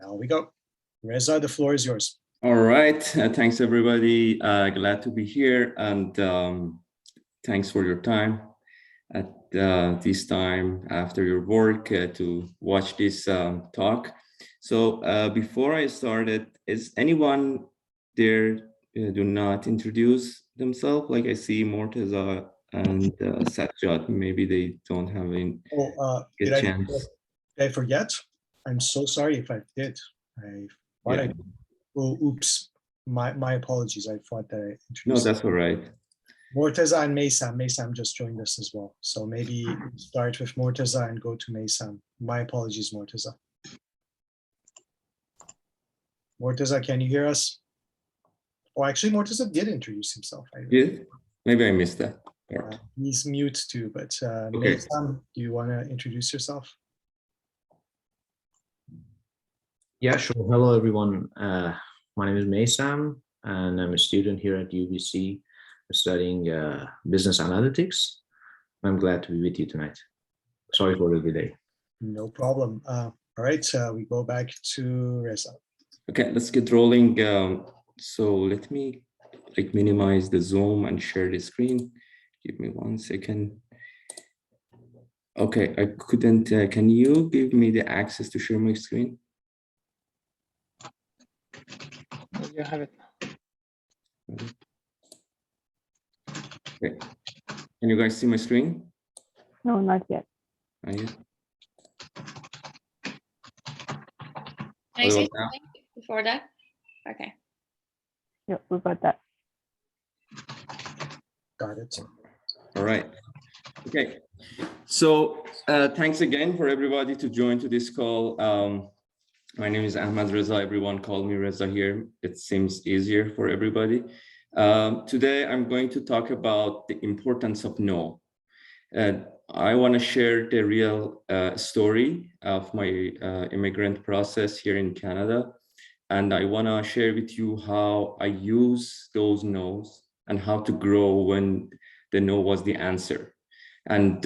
Now we go. Reza, the floor is yours. All right. Thanks, everybody. Glad to be here, and thanks for your time at this time after your work to watch this talk. So before I started, is anyone there do not introduce themselves? Like I see Mortaza and Sajjad, maybe they don't have a chance. Did I forget? I'm so sorry if I did. Oh, oops. My apologies. I thought that I introduced. No, that's all right. Mortaza and Maysam. Maysam just joined us as well. So maybe start with Mortaza and go to Maysam. My apologies, Mortaza. Mortaza, can you hear us? Oh, actually, Mortaza did introduce himself. Yeah, maybe I missed that. He's mute too, but okay. Maysam, do you want to introduce yourself? Yeah, sure. Hello, everyone. My name is Maysam, and I'm a student here at UBC studying business analytics. I'm glad to be with you tonight. Sorry for the delay. No problem. All right, we go back to Reza. Okay, let's get rolling. So let me minimize the Zoom and share the screen. Give me 1 second. Okay, I couldn't. Can you give me the access to share my screen? You have it. Okay. Can you guys see my screen? No, not yet. Not yet. Can I say something before that? Okay. Yep, we got that. Got it. All right. Okay. So thanks again for everybody to join to this call. My name is Ahmadreza. Everyone call me Reza here. It seems easier for everybody. Today, I'm going to talk about the importance of no. I want to share the real story of my immigrant process here in Canada. And I want to share with you how I use those no's and how to grow when the no was the answer. And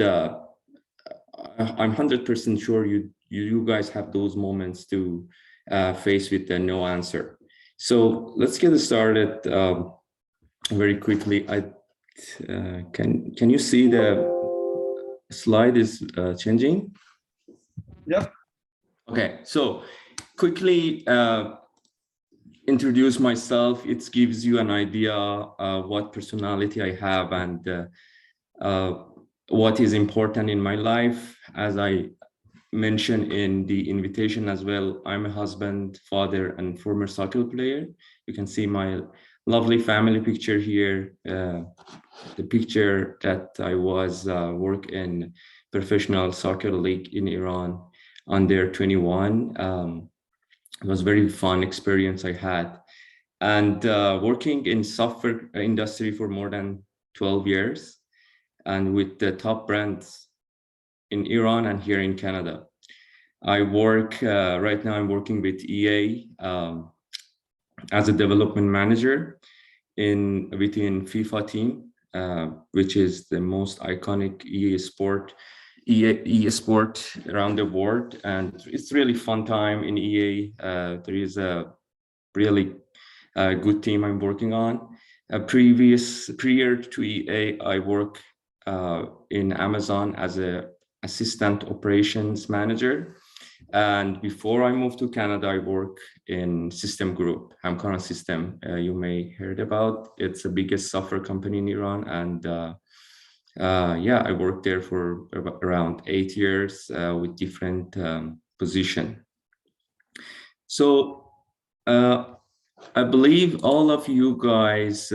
I'm 100% sure you guys have those moments to face with the no answer. So let's get started very quickly. Can you see the slide is changing? Yep. Okay, so quickly introduce myself. It gives you an idea what personality I have and what is important in my life. As I mentioned in the invitation as well, I'm a husband, father, and former soccer player. You can see my lovely family picture here. The picture that I was work in professional soccer league in Iran under 21. It was a very fun experience I had. And working in software industry for more than 12 years and with the top brands in Iran and here in Canada. I work, right now I'm working with EA as a development manager within FIFA team, which is the most iconic EA sport around the world. And it's really fun time in EA. There is a really good team I'm working on. Prior to EA, I work in Amazon as a assistant operations manager. And before I moved to Canada, I work in System Group, Hamkaran System. You may heard about. It's the biggest software company in Iran. And yeah, I worked there for around 8 years with different positions. So I believe all of you guys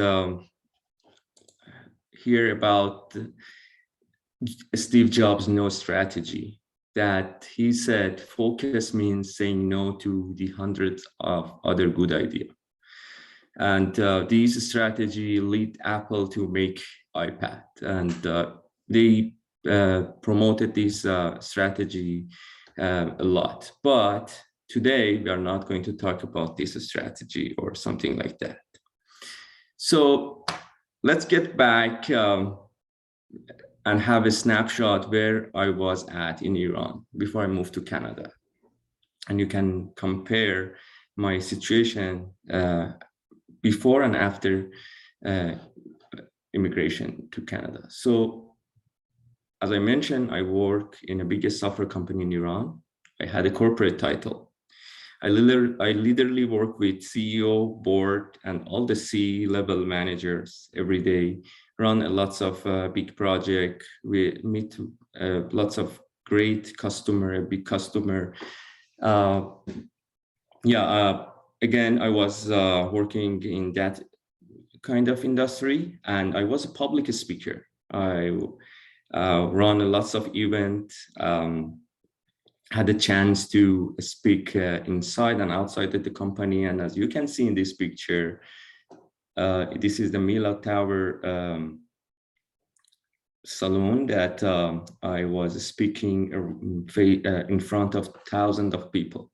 hear about Steve Jobs' no strategy, that he said focus means saying no to the hundreds of other good ideas. And this strategy led Apple to make iPad, and they promoted this strategy a lot. But today we are not going to talk about this strategy or something like that. So let's get back and have a snapshot where I was at in Iran before I moved to Canada. and you can compare my situation before and after immigration to Canada. So as I mentioned, I work in the biggest software company in Iran. I had a corporate title. I literally work with CEO, board, and all the C-level managers every day, run lots of big projects. We meet lots of great customer, big customer. Again, I was working in that kind of industry, and I was a public speaker. I run lots of events, had a chance to speak inside and outside of the company. And as you can see in this picture, this is the Mila Tower salon that I was speaking in front of thousands of people.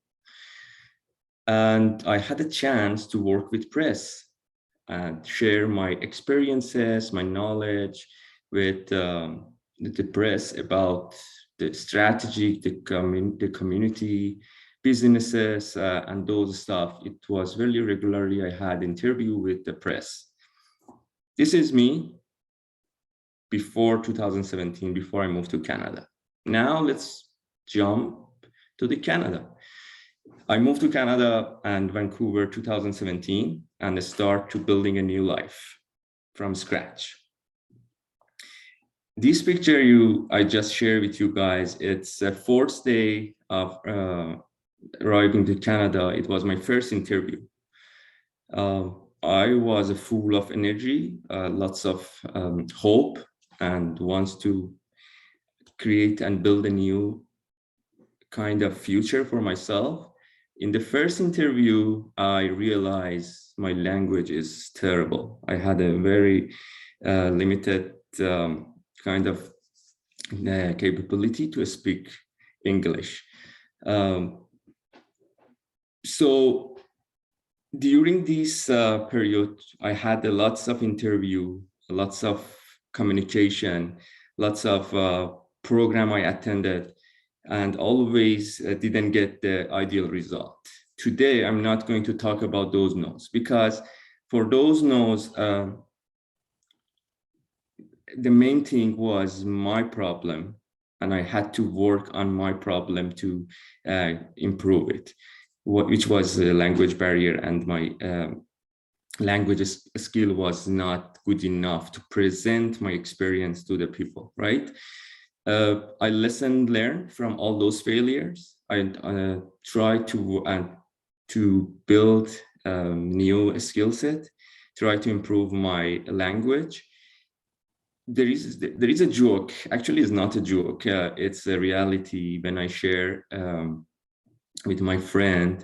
And I had a chance to work with press and share my experiences, my knowledge with the press about the strategy, the community, businesses, and those stuff. It was very regularly I had interview with the press. This is me before 2017, before I moved to Canada. Now let's jump to the Canada. I moved to Canada and Vancouver 2017 and start to building a new life from scratch. This picture I just shared with you guys, it's the fourth day of arriving to Canada. It was my first interview. I was full of energy, lots of hope, and wants to create and build a new kind of future for myself. In the first interview, I realized my language is terrible. I had a very limited kind of capability to speak English. So during this period, I had lots of interview, lots of communication, lots of program I attended, and always didn't get the ideal result. Today, I'm not going to talk about those no's, because for those no's, the main thing was my problem, and I had to work on my problem to improve it, which was a language barrier, and my language skill was not good enough to present my experience to the people, right? I learned from all those failures. I tried to build new skill set, try to improve my language. There is a joke. Actually, it's not a joke. It's a reality. When I share with my friend,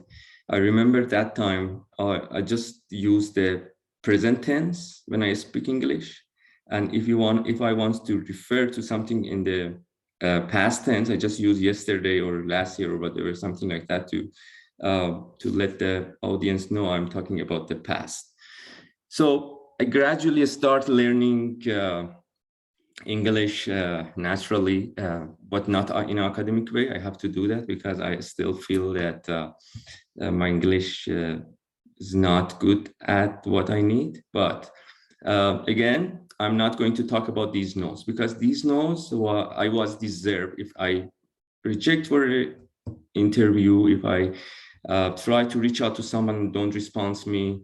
I remember that time I just use the present tense when I speak English. And if I want to refer to something in the past tense, I just use yesterday or last year or whatever, something like that, to let the audience know I'm talking about the past. So I gradually start learning English naturally, but not in an academic way. I have to do that because I still feel that my English is not good at what I need. But again, I'm not going to talk about these no's, because these no's I was deserved. If I reject for an interview, if I try to reach out to someone and don't respond to me,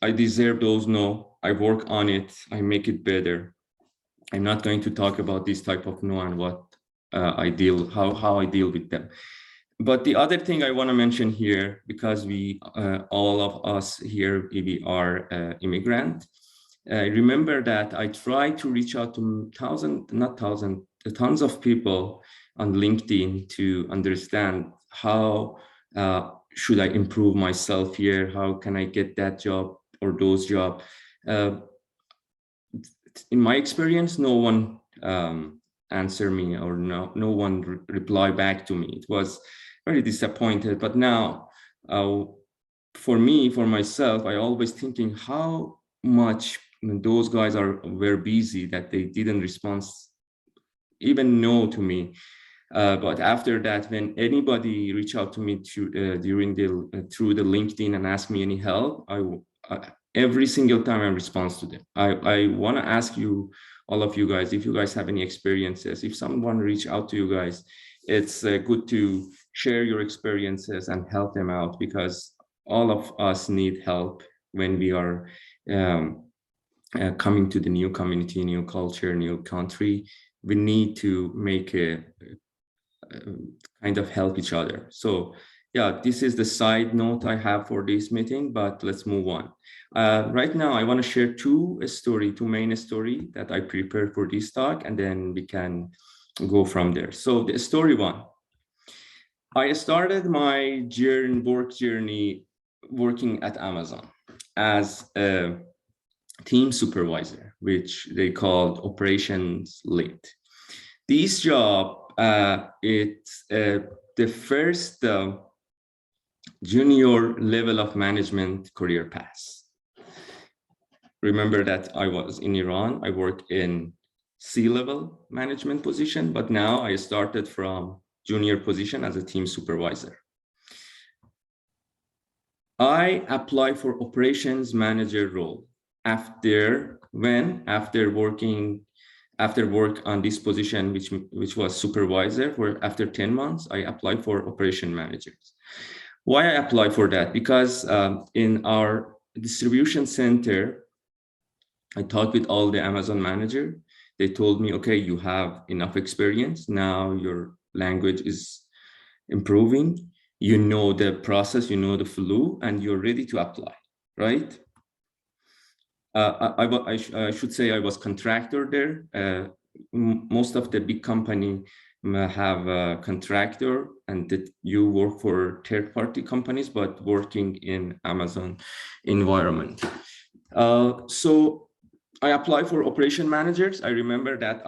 I deserve those no. I work on it. I make it better. I'm not going to talk about this type of no and what how I deal with them. But the other thing I want to mention here, because we all of us here, we are immigrant. Remember that I try to reach out to tons of people on LinkedIn to understand how should I improve myself here? How can I get that job or those jobs? In my experience, no one answered me, or no one replied back to me. It was very disappointed. But now, for me, for myself, I always thinking how much those guys were busy that they didn't respond, even no to me. But after that, when anybody reach out to me through the LinkedIn and ask me any help, every single time I respond to them. I want to ask you, all of you guys, if you guys have any experiences, if someone reach out to you guys, it's good to share your experiences and help them out, because all of us need help when we are coming to the new community, new culture, new country. We need to make a kind of help each other. So yeah, this is the side note I have for this meeting, but let's move on. Right now, I want to share two main story that I prepared for this talk, and then we can go from there. So the story one, I started my work journey working at Amazon as a team supervisor, which they called operations lead. This job, it's the first junior level of management career path. Remember that I was in Iran, I worked in C-level management position, but now I started from junior position as a team supervisor. I applied for operations manager role after work on this position, which was supervisor, where after 10 months, I applied for operation managers. Why I applied for that? Because in our distribution center, I talked with all the Amazon manager. They told me, okay, you have enough experience. Now your language is improving. You know the process, you know the flow, and you're ready to apply, right? I should say I was contractor there. Most of the big company have a contractor, and that you work for third-party companies, but working in Amazon environment. So I applied for operation managers. I remember that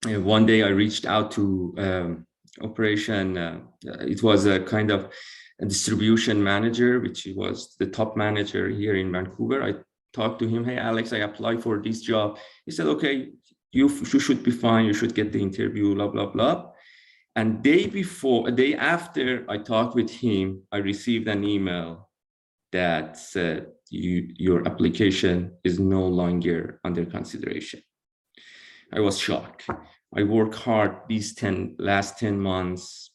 one day I reached out to operation. It was a kind of a distribution manager, which was the top manager here in Vancouver. I talked to him, hey, Alex, I applied for this job. He said, okay, you should be fine. You should get the interview, blah, blah, blah. And a day after I talked with him, I received an email that said, your application is no longer under consideration. I was shocked. I worked hard these last 10 months,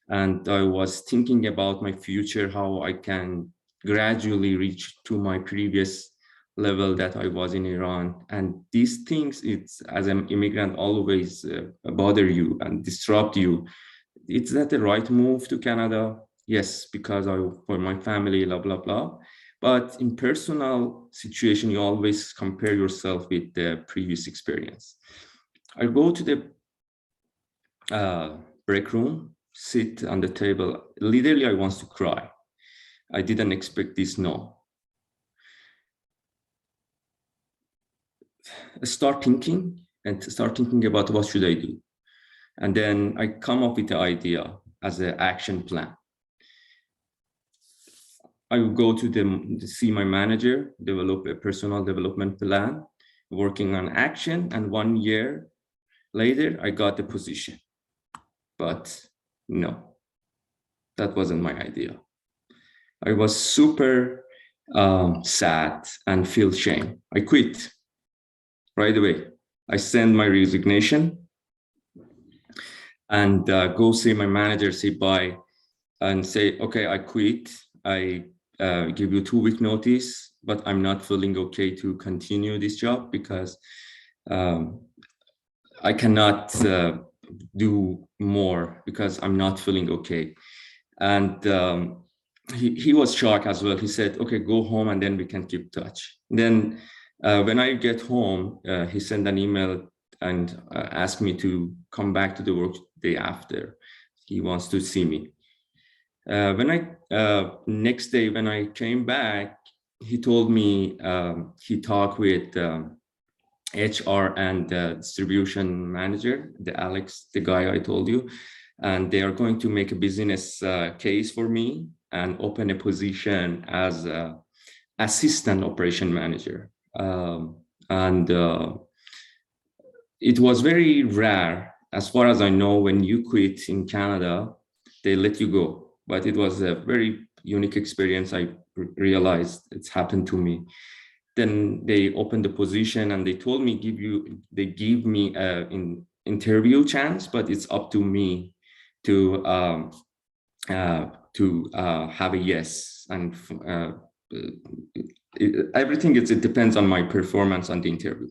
and I was thinking about my future, how I can gradually reach to my previous level that I was in Iran. And these things, it's as an immigrant, always bother you and disrupt you. Is that the right move to Canada? Yes, because for my family, blah, blah, blah. But in personal situation, you always compare yourself with the previous experience. I go to the break room, sit on the table. Literally, I want to cry. I didn't expect this, no. Start thinking about what should I do. And then I come up with the idea as an action plan. I will go to see my manager, develop a personal development plan, working on action, and 1 year later, I got the position. But no, that wasn't my idea. I was super sad and feel shame. I quit right away. I send my resignation and go see my manager, say bye, and say, okay, I quit. I give you 2-week notice, but I'm not feeling okay to continue this job because I cannot do more because I'm not feeling okay. And he was shocked as well. He said, okay, go home and then we can keep touch. Then when I get home, he sent an email and asked me to come back to the work day after. He wants to see me. Next day when I came back, he told me he talked with HR and distribution manager, Alex, the guy I told you, and they are going to make a business case for me and open a position as assistant operation manager. It was very rare as far as I know, when you quit in Canada, they let you go. But it was a very unique experience. I realized it's happened to me. Then they opened the position and they told me, they give me an interview chance, but it's up to me to have a yes. And everything it depends on my performance on the interview.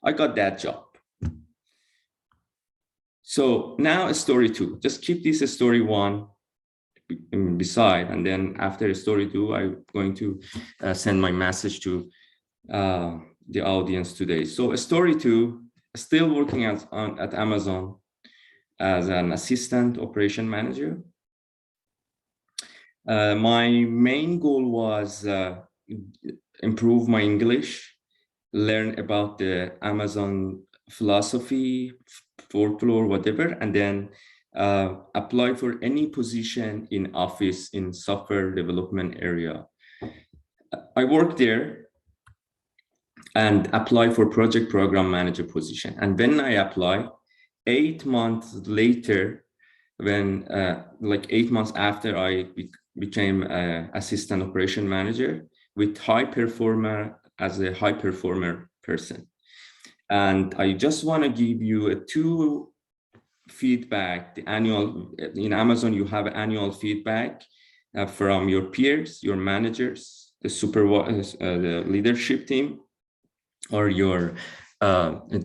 I got that job. So now story 2, just keep this story 1 beside, and then after story 2, I'm going to send my message to the audience today. So story 2, still working at Amazon as an assistant operation manager. My main goal was improve my English, learn about the Amazon philosophy, folklore, whatever, and then apply for any position in office in software development area. I worked there and apply for project program manager position. And when I apply, 8 months later, when like 8 months after I became assistant operation manager with high performer as a high performer person. And I just want to give you a 2 feedback. The annual in Amazon, you have annual feedback from your peers, your managers, the supervisors, the leadership team, or your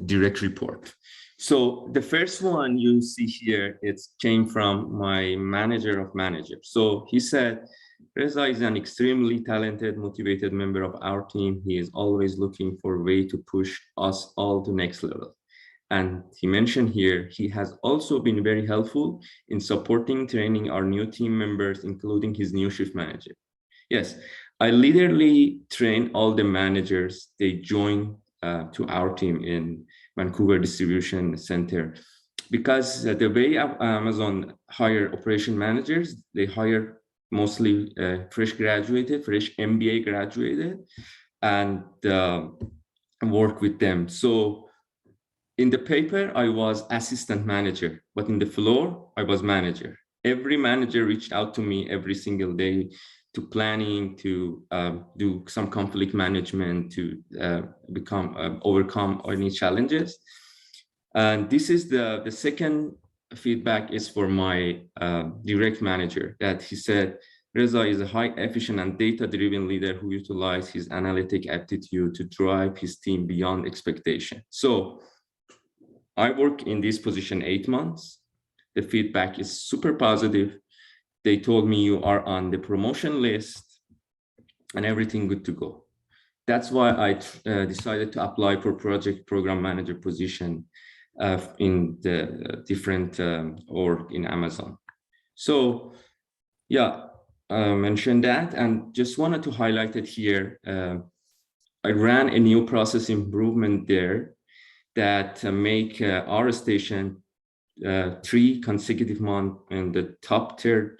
direct report. So the first one you see here, it came from my manager of managers. So he said, Reza is an extremely talented, motivated member of our team. He is always looking for a way to push us all to next level. And he mentioned here, he has also been very helpful in supporting, training our new team members, including his new shift manager. Yes, I literally train all the managers. They join to our team in Vancouver Distribution Center, because the way Amazon hire operation managers, they hire mostly fresh MBA graduated, and work with them. So in the paper, I was assistant manager, but in the floor, I was manager. Every manager reached out to me every single day to planning, to do some conflict management, to overcome any challenges. And this is the second feedback is for my direct manager, that he said, Reza is a high efficient and data-driven leader who utilizes his analytic aptitude to drive his team beyond expectation. So I work in this position 8 months. The feedback is super positive. They told me you are on the promotion list and everything good to go. That's why I decided to apply for project program manager position in the different org in Amazon. So yeah, I mentioned that, and just wanted to highlight it here. I ran a new process improvement there that make our station 3 consecutive months in the top 3rd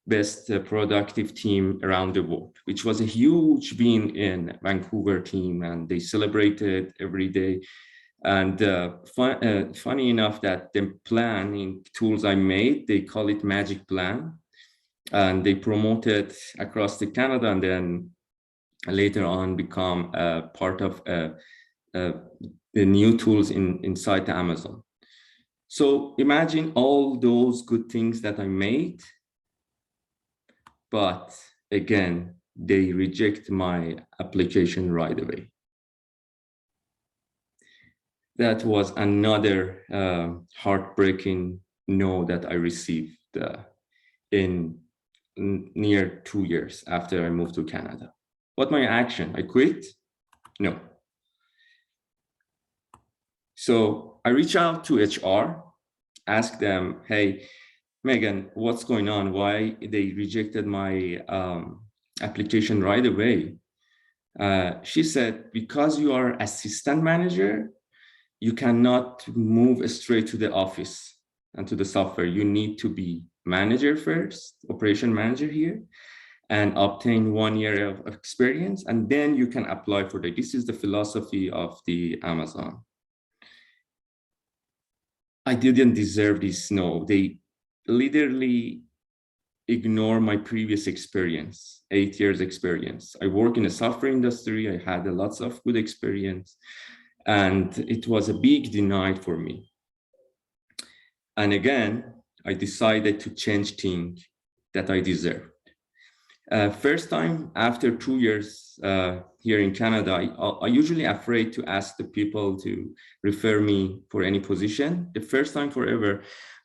best productive team around the world, which was a huge win in Vancouver team, and they celebrated every day. And funny enough that the planning tools I made, they call it Magic Plan, and they promote it across the Canada, and then later on become part of the new tools inside the Amazon. So imagine all those good things that I made, but again, they reject my application right away. That was another heartbreaking no that I received in near 2 years after I moved to Canada. What my action? I quit? No. So I reached out to HR, asked them, hey, Megan, what's going on? Why they rejected my application right away? She said, because you are assistant manager, you cannot move straight to the office and to the software. You need to be manager first, operation manager here, and obtain 1 year of experience, and then you can apply for this is the philosophy of the Amazon. I didn't deserve this. No, they literally ignore my previous experience, 8 years experience. I work in the software industry. I had lots of good experience, and it was a big denied for me. And again, I decided to change things that I deserved. First time after 2 years here in Canada, I usually afraid to ask the people to refer me for any position. The first time forever,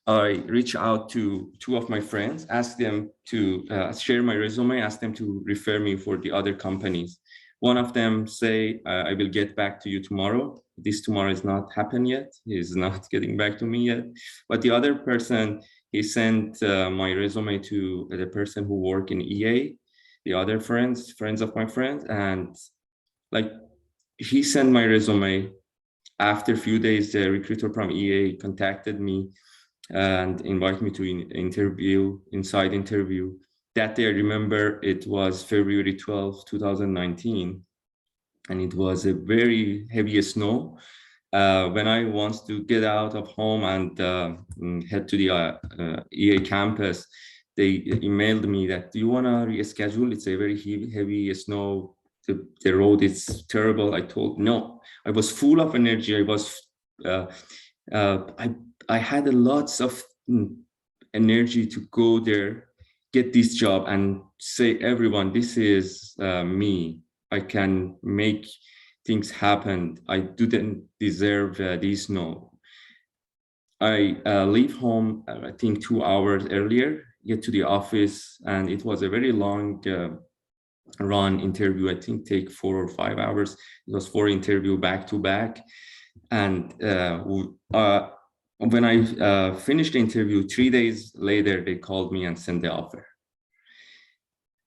I reach out to 2 of my friends, ask them to share my resume, ask them to refer me for the other companies. One of them say, I will get back to you tomorrow. This tomorrow is not happened yet. He's not getting back to me yet. But the other person, he sent my resume to the person who work in EA, the other friends of my friends, and like he sent my resume. After a few days, the recruiter from EA contacted me and invited me to an inside interview. That day, I remember it was February 12, 2019, and it was a very heavy snow. When I want to get out of home and head to the EA campus, they emailed me that, do you want to reschedule? It's a very heavy snow. The road is terrible. I told no. I was full of energy. I had lots of energy to go there, get this job, and say, everyone, this is me. I can make things happen. I didn't deserve this. No. I leave home, I think 2 hours earlier, get to the office, and it was a very long run interview. I think take 4 or 5 hours. It was 4 interview back to back. And when I finished the interview, 3 days later, they called me and sent the offer.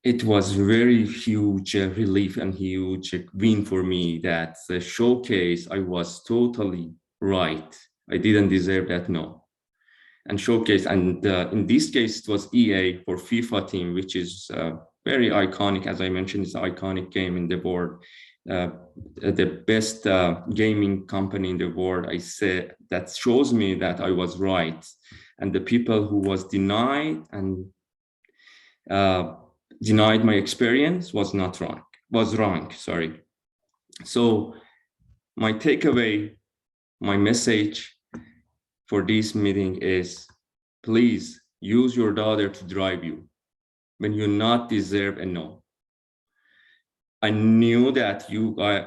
It was very huge relief and huge win for me. That the showcase, I was totally right. I didn't deserve that, no. And showcase, and in this case, it was EA for FIFA team, which is very iconic. As I mentioned, it's an iconic game in the world. The best gaming company in the world. I say that shows me that I was right. And the people who was denied and denied my experience was wrong, sorry. So my takeaway, my message for this meeting is, please use your daughter to drive you when you not deserve a no. I knew that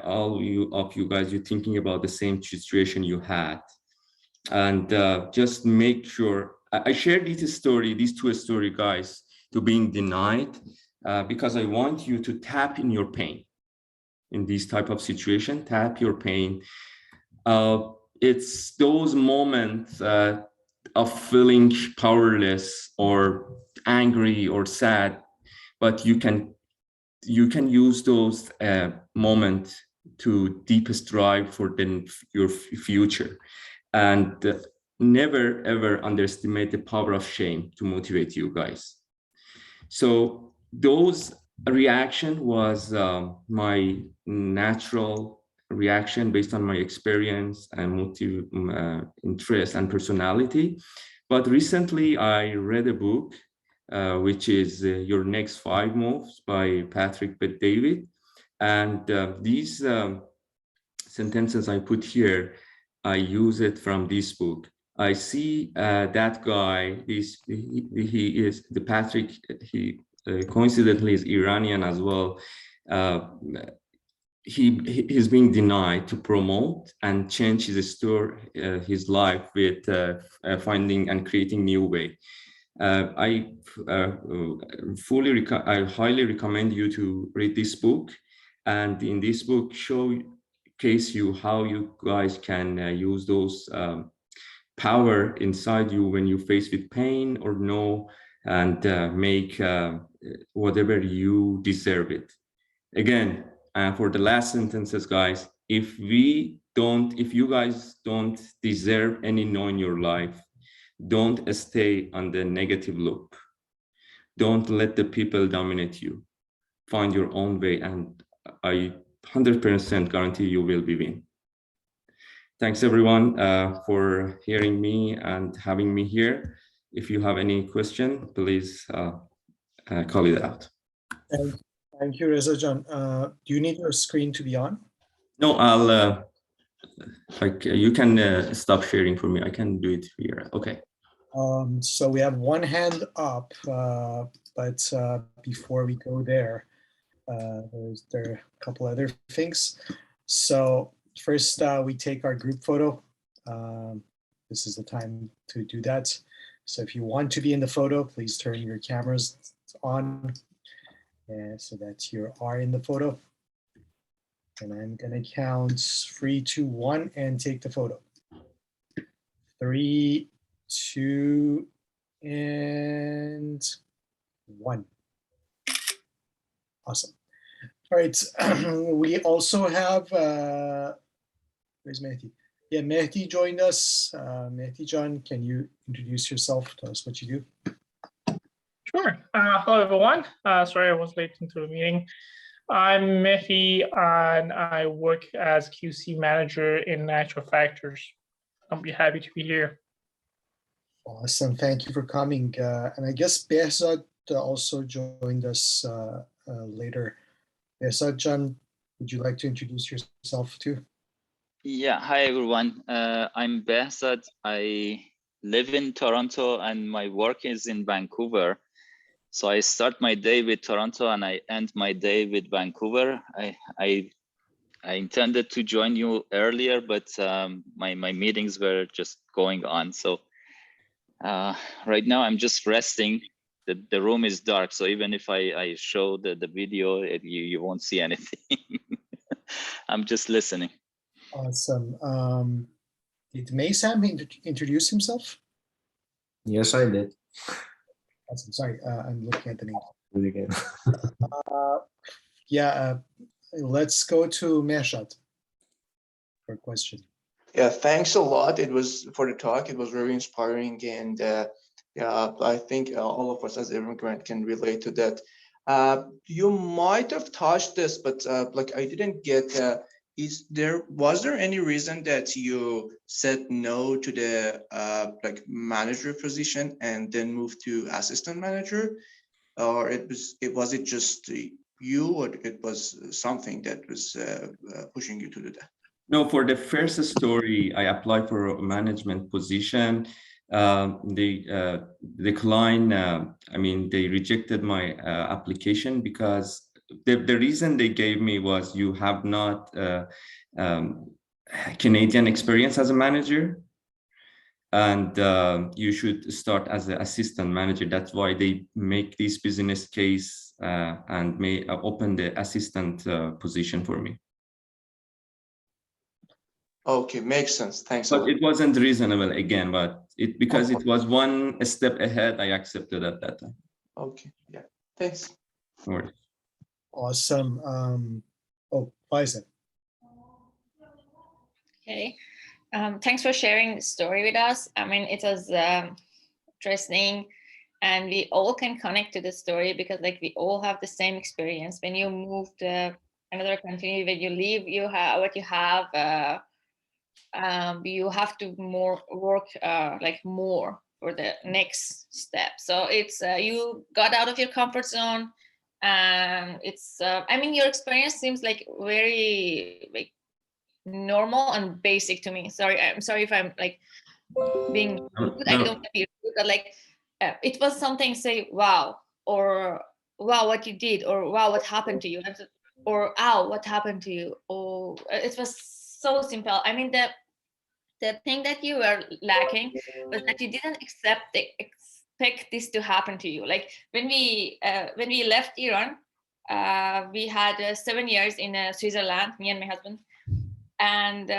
all of you guys, you're thinking about the same situation you had. And just make sure, I shared these 2 stories, guys, to being denied, because I want you to tap in your pain. In this type of situation, tap your pain. It's those moments of feeling powerless or angry or sad, but you can use those moments to deepest drive for your future. And never ever underestimate the power of shame to motivate you guys. So those reaction was my natural reaction based on my experience and interest and personality. But recently I read a book, which is Your Next 5 Moves by Patrick Bet-David. And these sentences I put here, I use it from this book. I see that guy, he is the Patrick, he coincidentally is Iranian as well. He's being denied to promote and change his life with finding and creating new way. I highly recommend you to read this book, and in this book showcase you how you guys can use those power inside you when you face with pain or no, and make whatever you deserve it. Again, for the last sentences, guys, if you guys don't deserve any no in your life, don't stay on the negative loop. Don't let the people dominate you. Find your own way, and I 100% guarantee you will be win. thanks everyone for hearing me and having me here. If you have any question, please call it out. Thank you, Reza Jan. Do you need your screen to be on? No, I'll like you can stop sharing for me. I can do it here. Okay. So we have one hand up, but before we go there, there are a couple other things. So first, we take our group photo. This is the time to do that. So if you want to be in the photo, please turn your cameras on so that you are in the photo. And I'm gonna count 3, 2, 1 and take the photo. 3, 2, and 1. Awesome. All right, we also have, where's Mehdi? Yeah, Mehdi joined us. Mehdi Jan, can you introduce yourself? Tell us what you do. Sure. Hello, everyone. Sorry I was late into the meeting. I'm Mehdi, and I work as QC manager in Natural Factors. I'll be happy to be here. Awesome, thank you for coming. And I guess Behzad also joined us later. Behzad Jan, would you like to introduce yourself too? Yeah, hi everyone. I'm Behzad. I live in Toronto and my work is in Vancouver. So I start my day with Toronto and I end my day with Vancouver. I intended to join you earlier, but my meetings were just going on. So right now I'm just resting. The room is dark, so even if I show the video, you won't see anything. I'm just listening. Awesome. Did Maysam introduce himself? Yes, I did. Awesome. Sorry, I'm looking at the name. Really good. Yeah, let's go to Mehshad for a question. Yeah, thanks a lot. It was for the talk. It was very inspiring, and yeah, I think all of us as immigrant can relate to that. You might have touched this, but like I didn't get. Was there any reason that you said no to the like manager position and then moved to assistant manager, or was it just you, or it was something that was pushing you to do that? No, for the first story, I applied for a management position. They declined. I mean, they rejected my application because the reason they gave me was you have not Canadian experience as a manager, and you should start as an assistant manager. That's why they make this business case and may open the assistant position for me. Okay, makes sense. Thanks a lot. But it wasn't reasonable again, but because it was one step ahead, I accepted at that time. Okay, yeah, thanks. No worries. Awesome. Oh, Faisal. Okay. Thanks for sharing the story with us. I mean, it was interesting, and we all can connect to the story because like we all have the same experience. When you move to another country, when you leave, you have what you have. You have to work like more for the next step. So it's you got out of your comfort zone, and it's I mean your experience seems like very like normal and basic to me. Sorry, I'm sorry if I'm like being rude. I don't want to be rude, but like it was something say wow, or wow what you did, or wow what happened to you, or ow what happened to you. Oh, it was so simple. I mean the thing that you were lacking was that you didn't expect this to happen to you. Like when we left Iran, we had 7 years in Switzerland, me and my husband, and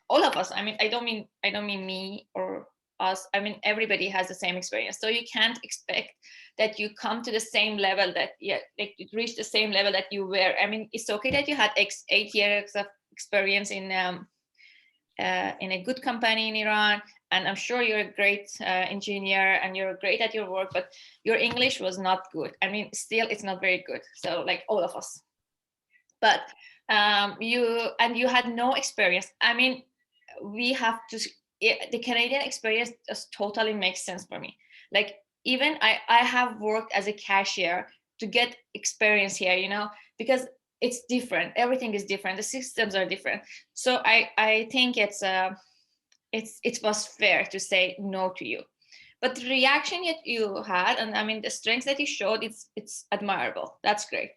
all of us. I mean, I don't mean me or us. I mean, everybody has the same experience. So you can't expect that you come to the same level that like you reach the same level that you were. I mean, it's okay that you had 8 years of experience in a good company in Iran, and I'm sure you're a great engineer and you're great at your work, but your English was not good. I mean, still it's not very good. So like all of us, but you had no experience. I mean, we have to, the Canadian experience just totally makes sense for me. Like, even I have worked as a cashier to get experience here, you know, because it's different. Everything is different. The systems are different. So I think it was fair to say no to you. But the reaction that you had, and I mean, the strengths that you showed, it's admirable. That's great.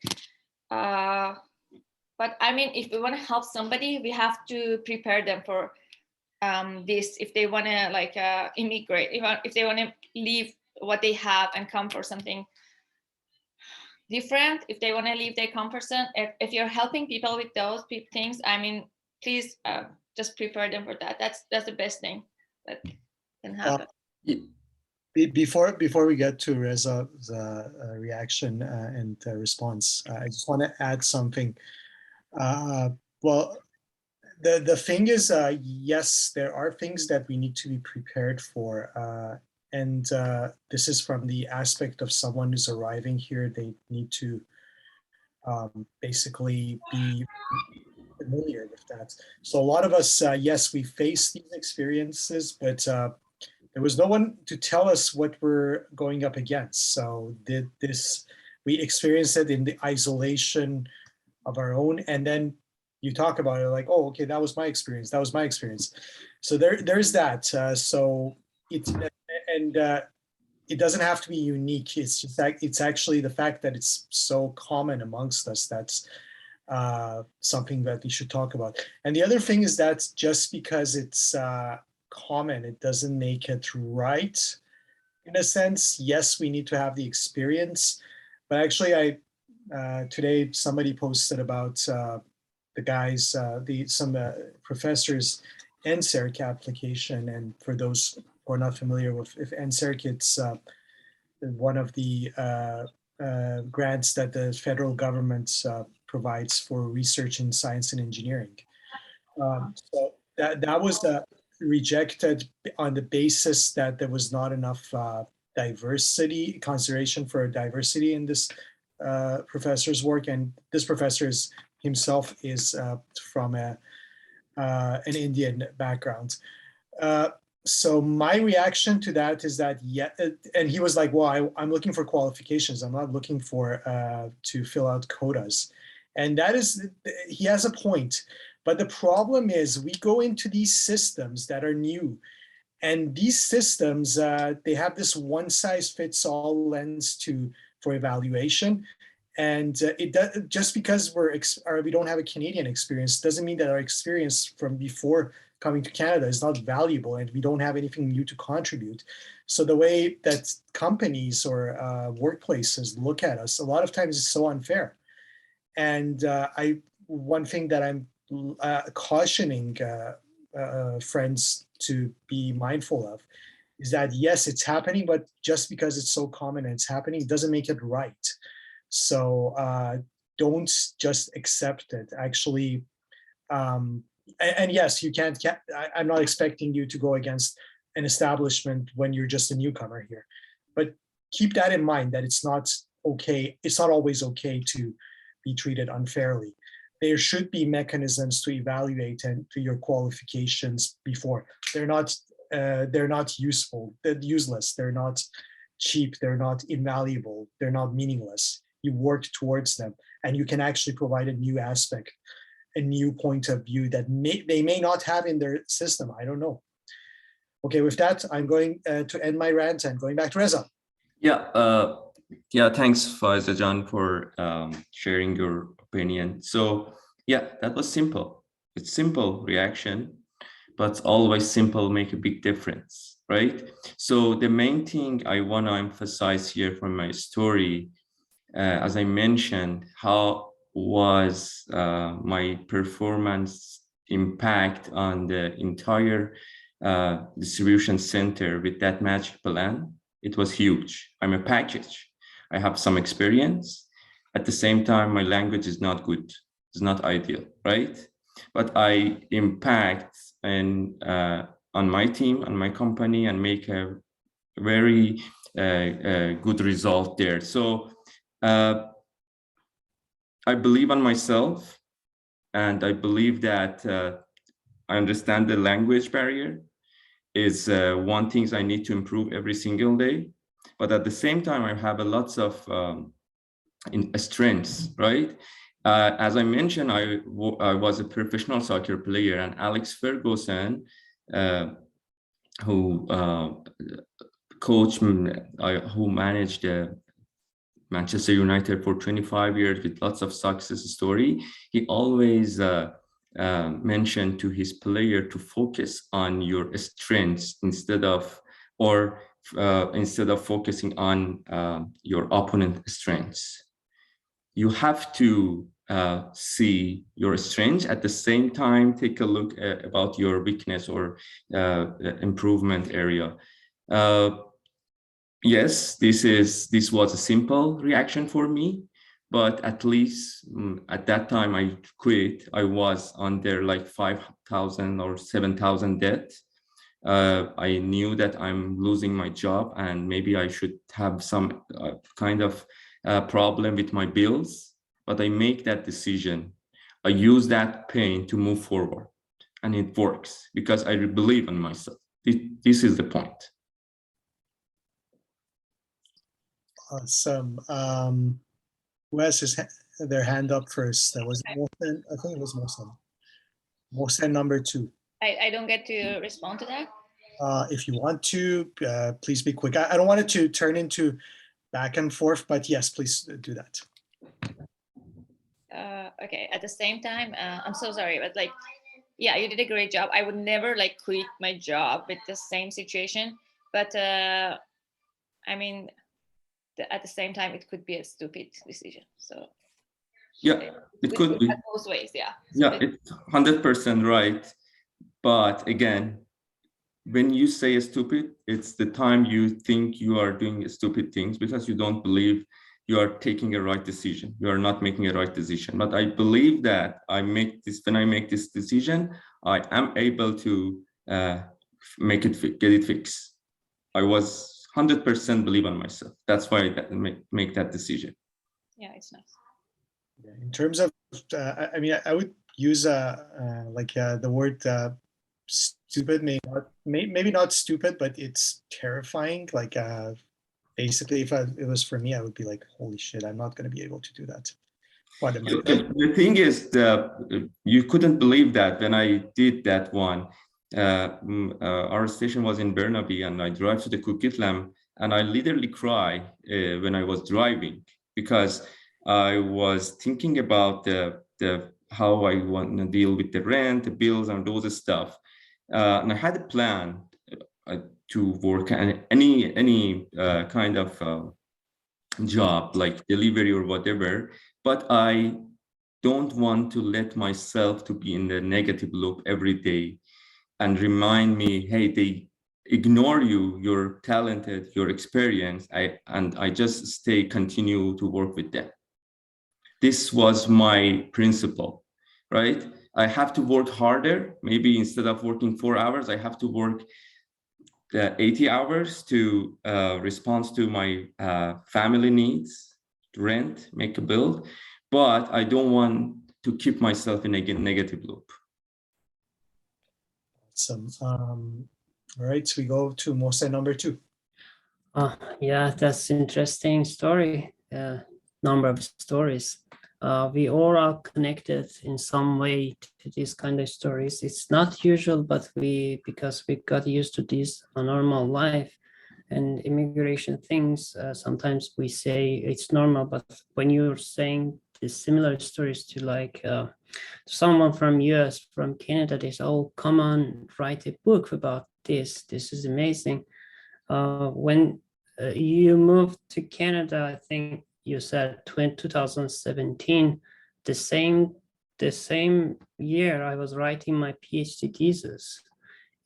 But I mean, if we want to help somebody, we have to prepare them for this. If they want to like immigrate, if they want to leave what they have and come for something different, if they want to leave their comfort zone, if you're helping people with those things, I mean, please just prepare them for that. That's the best thing that can happen. Before we get to Reza's reaction and response, I just want to add something. Well, the thing is, yes, there are things that we need to be prepared for. And this is from the aspect of someone who's arriving here. They need to basically be familiar with that. So a lot of us, yes, we face these experiences, but there was no one to tell us what we're going up against. So we experienced it in the isolation of our own, and then you talk about it like, oh, okay, that was my experience. That was my experience. So there's that. So it doesn't have to be unique. It's just that it's actually the fact that it's so common amongst us. That's something that we should talk about. And the other thing is that just because it's common, it doesn't make it right. In a sense, yes, we need to have the experience, but actually, today somebody posted about the guys, some professors' NSERC application, and for those who are not familiar with NSERC, it's one of the grants that the federal government provides for research in science and engineering. So that was rejected on the basis that there was not enough consideration for diversity in this professor's work, and this professor himself is from an Indian background. So my reaction to that is that, yeah, and he was like, well, I'm looking for qualifications. I'm not looking for to fill out quotas. And that is, he has a point. But the problem is we go into these systems that are new, and these systems, they have this one size fits all lens for evaluation. And just because we don't have a Canadian experience doesn't mean that our experience from before coming to Canada is not valuable and we don't have anything new to contribute. So the way that companies or workplaces look at us, a lot of times is so unfair. And one thing that I'm cautioning friends to be mindful of is that, yes, it's happening, but just because it's so common and it's happening, it doesn't make it right. So don't just accept it. Actually, and yes, you can't. I'm not expecting you to go against an establishment when you're just a newcomer here, but keep that in mind that it's not okay. It's not always okay to be treated unfairly. There should be mechanisms to evaluate and to your qualifications before. They're not useful. They're useless. They're not cheap. They're not invaluable. They're not meaningless. You work towards them, and you can actually provide a new aspect, a new point of view that they may not have in their system. I don't know. Okay, with that, I'm going to end my rant and going back to Reza. Yeah, thanks, Faizajan, for sharing your opinion. So yeah, that was simple. It's simple reaction, but always simple make a big difference, right? So the main thing I want to emphasize here from my story, as I mentioned, how was my performance impact on the entire distribution center with that magic plan? It was huge. I'm a package. I have some experience. At the same time, my language is not good. It's not ideal, right? But I impact on my team, on my company, and make a very good result there. So I believe on myself, and I believe that I understand the language barrier is one thing I need to improve every single day. But at the same time, I have a lots of strengths, right? As I mentioned, I was a professional soccer player, and Alex Ferguson, who coached, who managed Manchester United for 25 years with lots of success story, he always mentioned to his player to focus on your strengths instead of focusing on your opponent's strengths. You have to see your strengths, at the same time take a look at about your weakness or improvement area. Yes, this was a simple reaction for me, but at least at that time I quit. I was under like 5,000 or 7,000 debt. I knew that I'm losing my job and maybe I should have some kind of problem with my bills, but I make that decision. I use that pain to move forward, and it works because I believe in myself. This is the point. Awesome. Who has their hand up first? That was Mohsen. I think it was Mohsen. Mohsen number 2. I don't get to respond to that. If you want to, please be quick. I don't want it to turn into back and forth, but yes, please do that. Okay. At the same time, I'm so sorry, but like, yeah, you did a great job. I would never like quit my job with the same situation, but I mean, at the same time, it could be a stupid decision. So yeah, it could be both ways. Yeah. Yeah, it's 100% right. But again, when you say stupid, it's the time you think you are doing stupid things because you don't believe you are taking a right decision. You are not making a right decision. But I believe that when I make this decision, I am able to get it fixed. I was 100% believe on myself. That's why I make that decision. Yeah, it's nice. In terms of, I mean, I would use the word stupid, maybe not stupid, but it's terrifying. Like basically, if it was for me, I would be like, holy shit, I'm not going to be able to do that. What am I doing? The thing is, you couldn't believe that when I did that one. Our station was in Burnaby, and I drive to the Coquitlam, and I literally cry when I was driving because I was thinking about how I want to deal with the rent, the bills, and those stuff. And I had a plan to work at any kind of job like delivery or whatever, but I don't want to let myself to be in the negative loop every day and remind me, hey, they ignore you, you're talented, you're experienced, and I just continue to work with them. This was my principle, right? I have to work harder. Maybe instead of working 4 hours, I have to work 80 hours to respond to my family needs, rent, make a bill, but I don't want to keep myself in a negative loop. Awesome. All right, so we go to Mohsen number 2. Yeah, that's interesting story. Number of stories. We all are connected in some way to these kind of stories. It's not usual, but because we got used to this normal life and immigration things, sometimes we say it's normal, but when you're saying the similar stories to like someone from US, from Canada, they say, oh, come on, write a book about this. This is amazing. When you moved to Canada, I think you said 2017, the same year I was writing my PhD thesis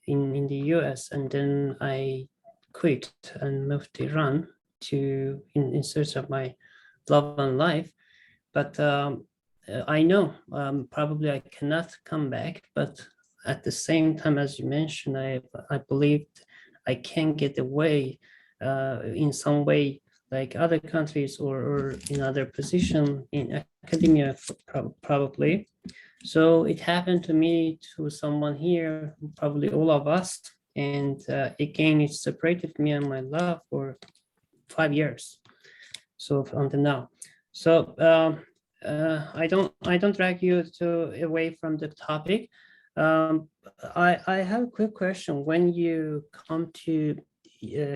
in the US, and then I quit and moved to Iran in search of my love and life. But I know probably I cannot come back, but at the same time, as you mentioned, I believed I can get away in some way, like other countries or in other position in academia probably. So it happened to me, to someone here, probably all of us. And again, it separated me and my love for 5 years. So until now. So I don't drag you away from the topic. I have a quick question. When you come to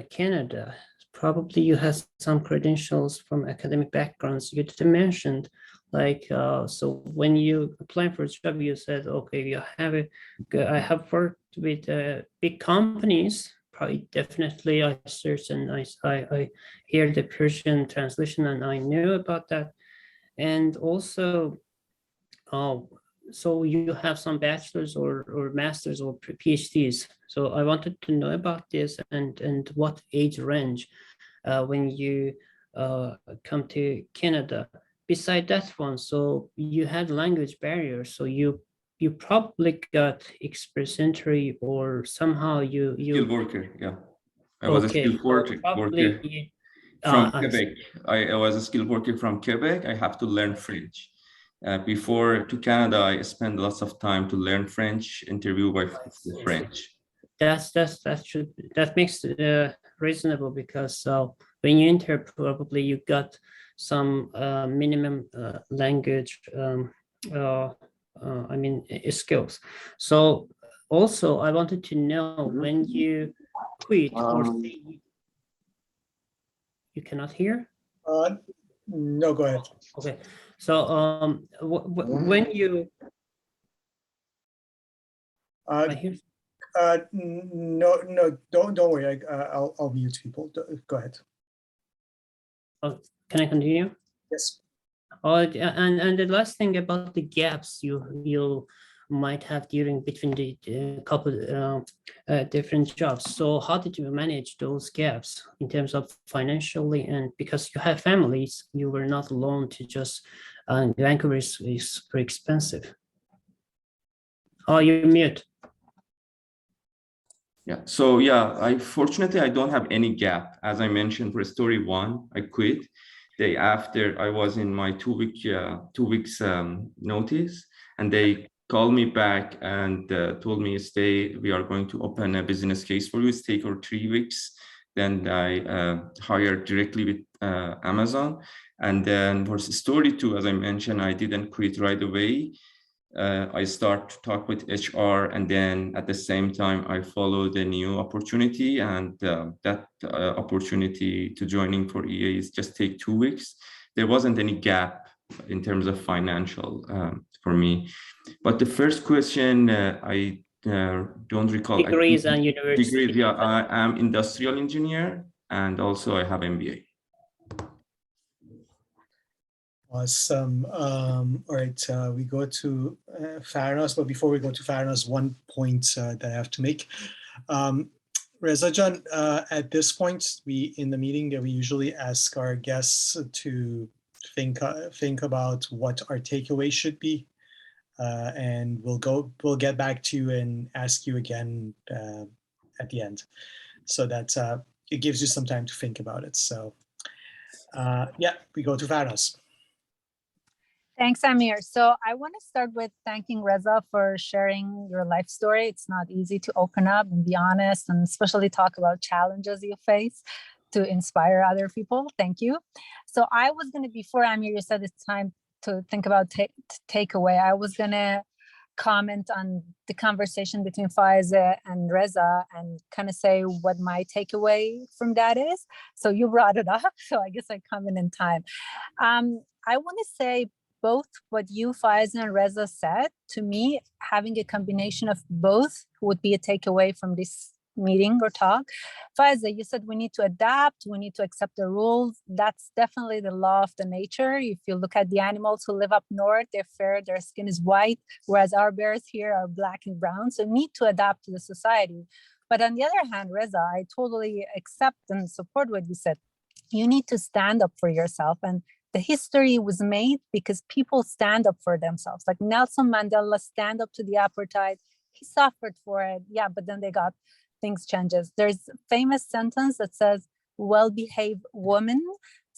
Canada, probably you have some credentials from academic backgrounds. You mentioned, like, so when you apply for a job, you said, okay, I have worked with big companies. Probably definitely I searched and I hear the Persian translation and I knew about that. And also, so you have some bachelor's or master's or PhDs. So I wanted to know about this and what age range when you come to Canada. Beside that one, so you had language barriers, so you probably got express entry or somehow you Skilled worker, yeah. I was a skilled worker from Quebec. I was a skilled worker from Quebec. I have to learn French. Before to Canada, I spent lots of time to learn French, interview by French. That makes reasonable, because when you enter, probably you got some minimum language skills. So also I wanted to know, when you quit or you cannot hear? No, go ahead. Okay, so when you I hear. No, don't worry. I'll mute people. Go ahead. Oh, can I continue? Yes. Oh, and the last thing about the gaps you might have between the couple different jobs. So how did you manage those gaps in terms of financially, and because you have families, you were not alone to just Vancouver is very expensive. Oh, you're mute. Yeah, so yeah, fortunately I don't have any gap. As I mentioned, for story 1, I quit. Day after, I was in my 2 weeks notice, and they called me back and told me, stay, we are going to open a business case for you. It's take or 3 weeks. Then I hired directly with Amazon. And then for story 2, as I mentioned, I didn't quit right away. I start to talk with HR, and then at the same time I follow the new opportunity, and that opportunity to joining for EA is just take 2 weeks. There wasn't any gap in terms of financial for me. But the first question, I don't recall. Degrees and university. Degrees, yeah, I am industrial engineer, and also I have MBA. Awesome. All right, we go to Farnas, but before we go to Farnas, one point that I have to make. Reza Jan, at this point, in the meeting that we usually ask our guests to think about what our takeaway should be, and we'll get back to you and ask you again at the end, so that it gives you some time to think about it. So yeah, we go to Farnas. Thanks, Amir. So I want to start with thanking Reza for sharing your life story. It's not easy to open up and be honest, and especially talk about challenges you face to inspire other people. Thank you. So I was going to, before Amir, you said it's time to think about takeaway, I was going to comment on the conversation between Faiza and Reza and kind of say what my takeaway from that is. So you brought it up, so I guess I comment in time. I want to say, both what you, Faiza, and Reza said, to me, having a combination of both would be a takeaway from this meeting or talk. Faiza, you said we need to adapt, we need to accept the rules. That's definitely the law of the nature. If you look at the animals who live up north, they're fair, their skin is white, whereas our bears here are black and brown. So need to adapt to the society. But on the other hand, Reza, I totally accept and support what you said. You need to stand up for yourself, and the history was made because people stand up for themselves. Like Nelson Mandela stand up to the apartheid. He suffered for it. Yeah, but then things changes. There's a famous sentence that says, well-behaved woman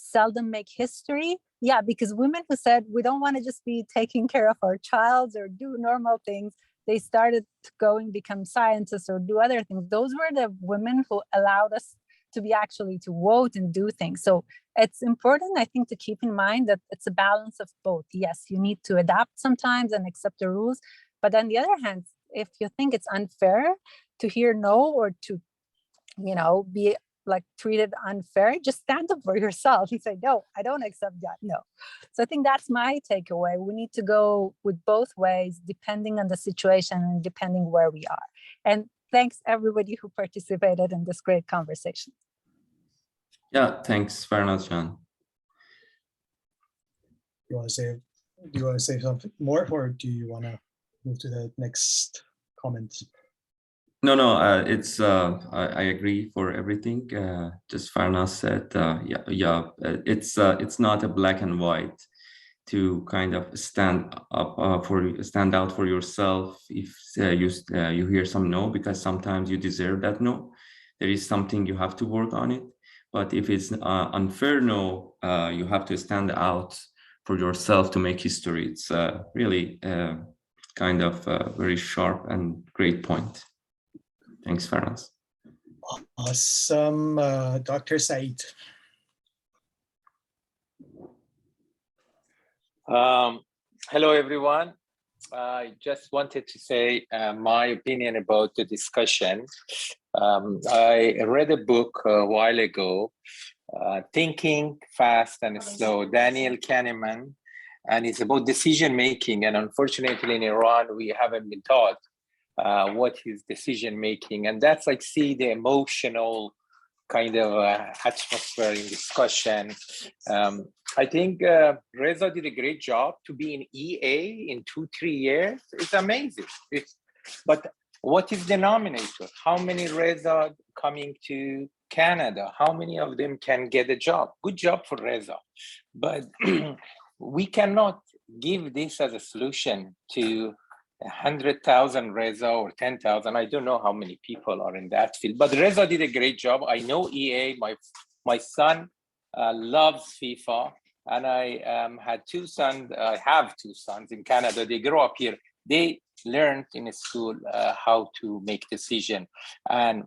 seldom make history. Yeah, because women who said, we don't want to just be taking care of our child or do normal things, they started to go and become scientists or do other things. Those were the women who allowed us to be actually to vote and do things. So it's important, I think, to keep in mind that it's a balance of both. Yes, you need to adapt sometimes and accept the rules. But on the other hand, if you think it's unfair to hear no or to, be like treated unfair, just stand up for yourself and say, no, I don't accept that, no. So I think that's my takeaway. We need to go with both ways, depending on the situation and depending where we are. And thanks everybody who participated in this great conversation. Yeah, thanks, Farnaz Jan. Do you want to say something more, or do you want to move to the next comment? No, I agree for everything. Just Farnaz said, it's not a black and white to kind of stand out for yourself if you hear some no, because sometimes you deserve that no. There is something you have to work on it. But if it's unfair no, you have to stand out for yourself to make history. It's really kind of a very sharp and great point. Thanks, Farnaz. Awesome. Dr. Saeed. Hello, everyone. I just wanted to say my opinion about the discussion. I read a book a while ago, Thinking Fast and Slow, Daniel Kahneman, and it's about decision making. And unfortunately, in Iran, we haven't been taught what is decision making, and that's like see the emotional kind of atmosphere in discussion. I think Reza did a great job to be in EA in 2-3 years. It's amazing. But what is the denominator? How many Reza coming to Canada? How many of them can get a job? Good job for Reza. But we cannot give this as a solution to 100,000 Reza or 10,000. I don't know how many people are in that field, but Reza did a great job. I know EA. My son loves FIFA, and I had 2 sons. I have 2 sons in Canada. They grow up here. They learned in school how to make decision. And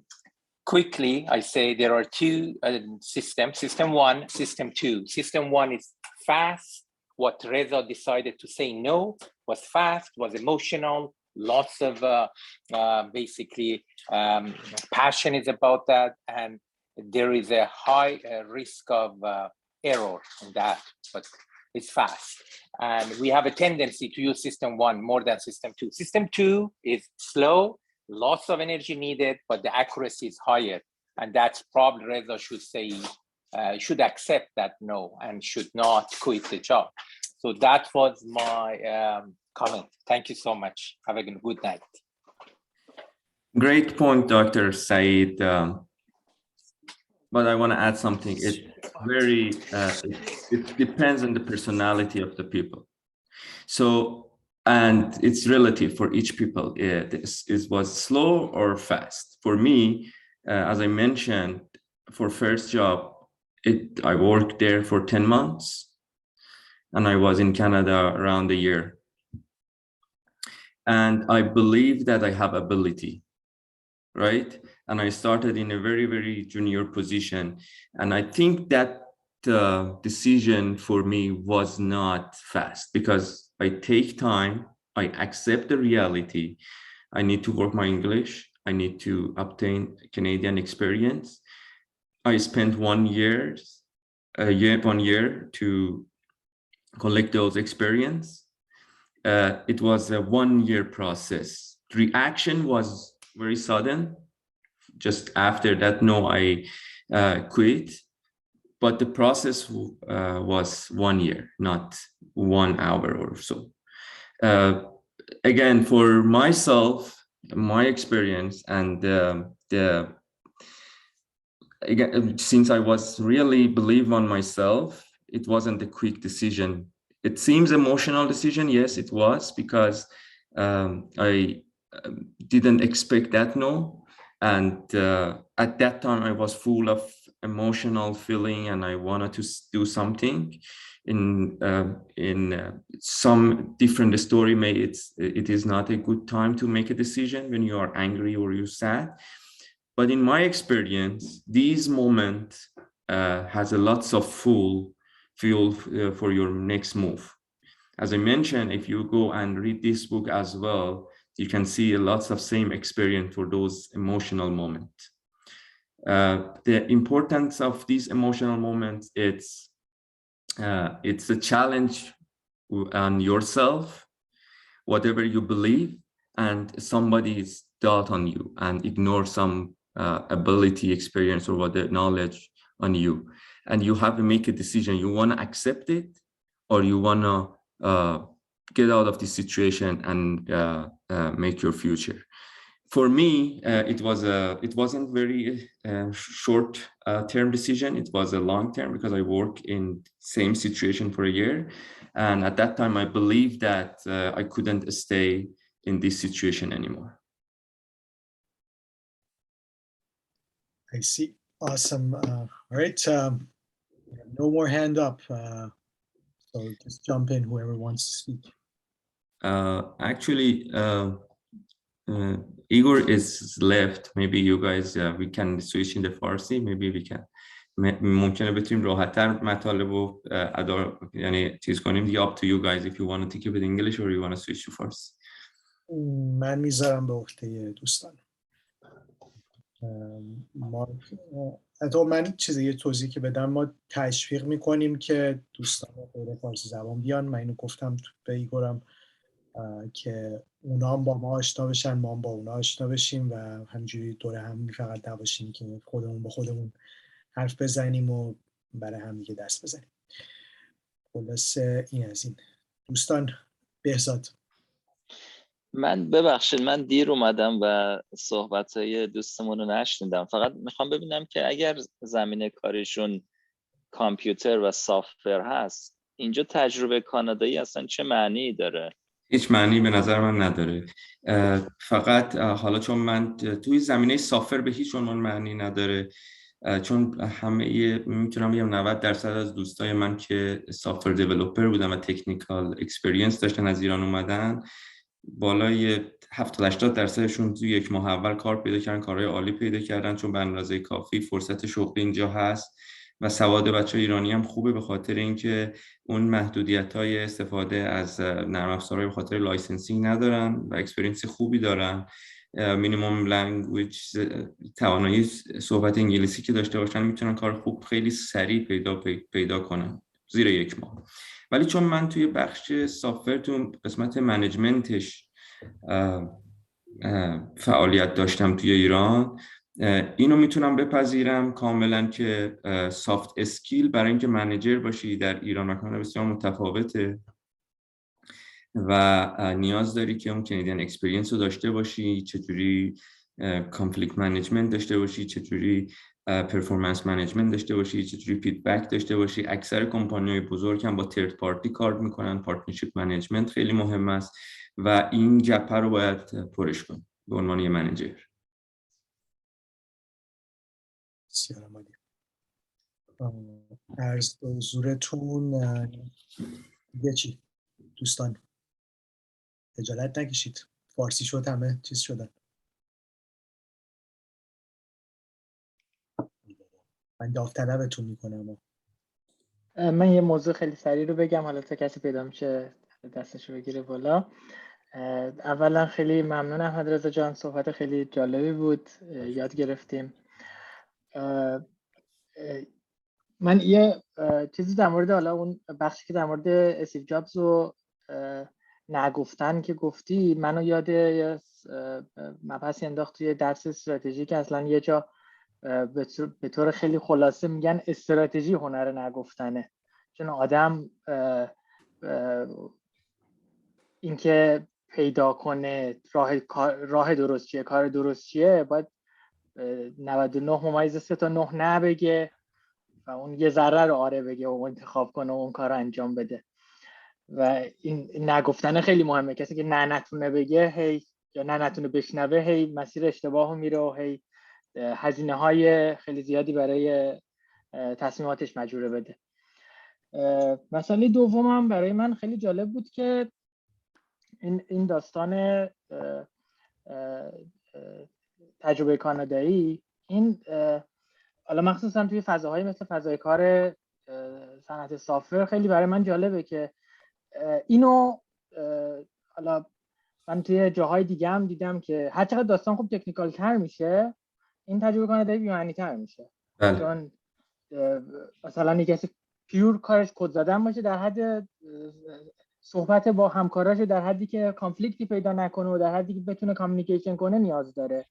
quickly, I say there are 2 systems: System 1, System 2. System 1 is fast. What Reza decided to say no was fast, was emotional, lots of basically passion is about that, and there is a high risk of error in that, but it's fast. And we have a tendency to use System 1 more than System 2. System 2 is slow, lots of energy needed, but the accuracy is higher. And that's probably Reza should say, should accept that no, and should not quit the job. So that was my comment. Thank you so much. Have a good night. Great point, Dr. Saeed. But I want to add something. It depends on the personality of the people. So, and it's relative for each people. It was slow or fast. For me, as I mentioned, for first job, I worked there for 10 months, and I was in Canada around a year. And I believe that I have ability, right? And I started in a very, very junior position. And I think that decision for me was not fast, because I take time, I accept the reality. I need to work my English. I need to obtain Canadian experience. I spent 1 year to collect those experience. It was a 1-year process. The reaction was very sudden. Just after that, no, I quit. But the process was 1 year, not 1 hour or so. Again, for myself, my experience, and again, since I was really believe on myself, it wasn't a quick decision. It seems emotional decision. Yes, it was, because I didn't expect that no. And at that time, I was full of emotional feeling and I wanted to do something. In some different story, it is not a good time to make a decision when you are angry or you're sad. But in my experience, these moments has a lots of fuel for your next move. As I mentioned, if you go and read this book as well, you can see lots of same experience for those emotional moments. The importance of these emotional moments, it's a challenge on yourself, whatever you believe, and somebody's doubt on you and ignore some ability, experience, or what the knowledge on you. And you have to make a decision. You want to accept it, or you want to get out of this situation and make your future. For me, it wasn't very short term decision. It was a long term, because I worked in same situation for a year, and at that time I believed that I couldn't stay in this situation anymore. I see. Awesome. All right. No more hand up. So just jump in, whoever wants to speak. Actually, Igor is left. Maybe you guys, we can switch in the Farsi. Maybe we can. ممکنه بتونیم راحت‌تر مطالب رو یعنی چیز کنیم دیگه. Up to you guys if you want to take it in English or you want to switch to Farsi. من میذارم به عهده دوستان. حتی من چیزی یه توضیح که بدم، ما تشویق میکنیم که دوستان غیر فارسی زبان بیان. من اینو گفتم به ایگورم که اونا هم با ما آشنا بشن، ما هم با اونا آشنا بشیم و همینجوری دور هم فقط نباشیم که خودمون با خودمون حرف بزنیم و برای هم دیگه دست بزنیم. خلاصه این از این. دوستان، بهزاد. من ببخشید من دیر اومدم و صحبت‌های دوستمون رو نشنیدم. فقط میخوام ببینم که اگر زمینه کاریشون کامپیوتر و سافت‌ور هست، اینجا تجربه کانادایی اصلا چه معنی داره؟ هیچ معنی به نظر من نداره. فقط حالا چون من توی زمینه سافت‌ور به هیچ عنوان معنی نداره، چون همه میتونم بگم 90% از دوستای من که سافت‌ور دیولپر بودن و تکنیکال اکسپریانس داشتن از ایران اومدن، بالای 70-80%شون توی یک ماه اول کار پیدا کردن، کارهای عالی پیدا کردن، چون به اندازه کافی فرصت شغلی اینجا هست و سواد بچه ایرانی هم خوبه، به خاطر اینکه اون محدودیت‌های استفاده از نرم افزارهای به خاطر لایسنسینگ ندارن و اکسپریانس خوبی دارن. مینیمم لنگویج، توانایی صحبت انگلیسی که داشته باشن، میتونن کار خوب خیلی سریع پیدا کنن زیر یک ماه. ولی چون من توی بخش سافت‌ور تو قسمت منیجمنتش فعالیت داشتم توی ایران، اینو میتونم بپذیرم کاملا که سافت اسکیل برای اینکه منیجر باشی در ایران و کانادا بسیار متفاوته و نیاز داری که اون کانادین اکسپریانس رو داشته باشی، چجوری کانفلیکت منیجمنت داشته باشی، چجوری پرفورمنس منیجمنت داشته باشی، چجوری فیدبک داشته باشی. اکثر کمپانی‌های بزرگ هم با ترد پارتی کار میکنن، پارتنرشیپ منیجمنت خیلی مهم است و این گپ رو باید پرش کنی به عنوان یه منیجر. بسیار عالی. عرض به حضورتون یه چی دوستان، خجالت نکشید، فارسی شد همه چیز شدن. من داوطلبتون میکنم. من یه موضوع خیلی سریع رو بگم، حالا تا کسی پیدا میشه دستشو بگیره بالا. اولا خیلی ممنون احمدرضا جان، صحبت خیلی جالبی بود، یاد گرفتیم. من یه چیزی در مورد حالا اون بخشی که در مورد استیو جابز رو نگفتن که گفتی، منو یاد یه مبحثی انداخت توی درس استراتژی که اصلا یه جا به طور خیلی خلاصه میگن استراتژی هنر نگفتنه. چون آدم اینکه پیدا کنه راه درست چیه، کار درست چیه، باید 99.3 نبگه و اون یه ذره رو آره بگه و انتخاب کنه و اون کار رو انجام بده. و این نگفتن خیلی مهمه. کسی که نتونه بگه هی، یا نتونه بشنوه، هی مسیر اشتباه میره و هی هزینه های خیلی زیادی برای تصمیماتش مجبوره بده. مسئله دومم برای من خیلی جالب بود که این داستان تجربه کانادایی، این حالا مخصوصا توی فضاهای مثل فضای کار صنعت سافر خیلی برای من جالبه که اینو حالا من توی جاهای دیگه هم دیدم که هر چقدر داستان خوب تکنیکال تر میشه، این تجربه کانادایی بی‌معنی تر میشه. چون مثلا یک کسی پیور کارش کد زدن باشه، در حد صحبت با همکاراش در حدی که کانفلیکتی پیدا نکنه و در حدی که بتونه کامیونیکیشن کنه نیاز داره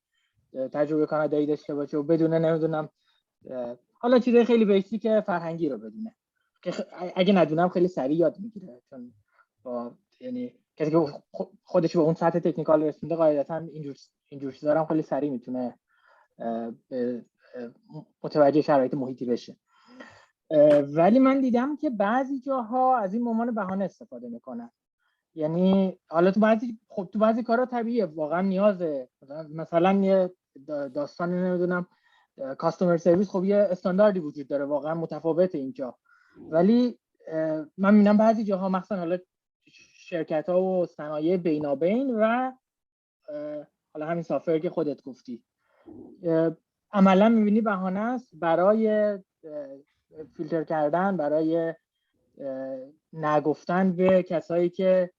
تجربه کانادایی داشته باشه و بدونه نمیدونم حالا چیزای خیلی بیسیک فرهنگی رو بدونه که اگه ندونم خیلی سریع یاد میگیره. چون با یعنی کسی که خودش به اون سطح تکنیکال رسیده قاعدتا اینجور چیزا هم خیلی سریع میتونه متوجه شرایط محیطی بشه. ولی من دیدم که بعضی جاها از این عنوان بهانه استفاده میکنن. یعنی حالا تو بعضی کارا طبیعیه، واقعا نیازه، مثلا یه داستان نمیدونم کاستومر سرویس، خب یه استانداردی وجود داره، واقعا متفاوته اینجا. ولی من میبینم بعضی جاها مثلا حالا شرکت ها و صنایع بینابین و حالا همین سافر که خودت گفتی عملا میبینی بهانه است برای فیلتر کردن، برای نگفتن به کسایی که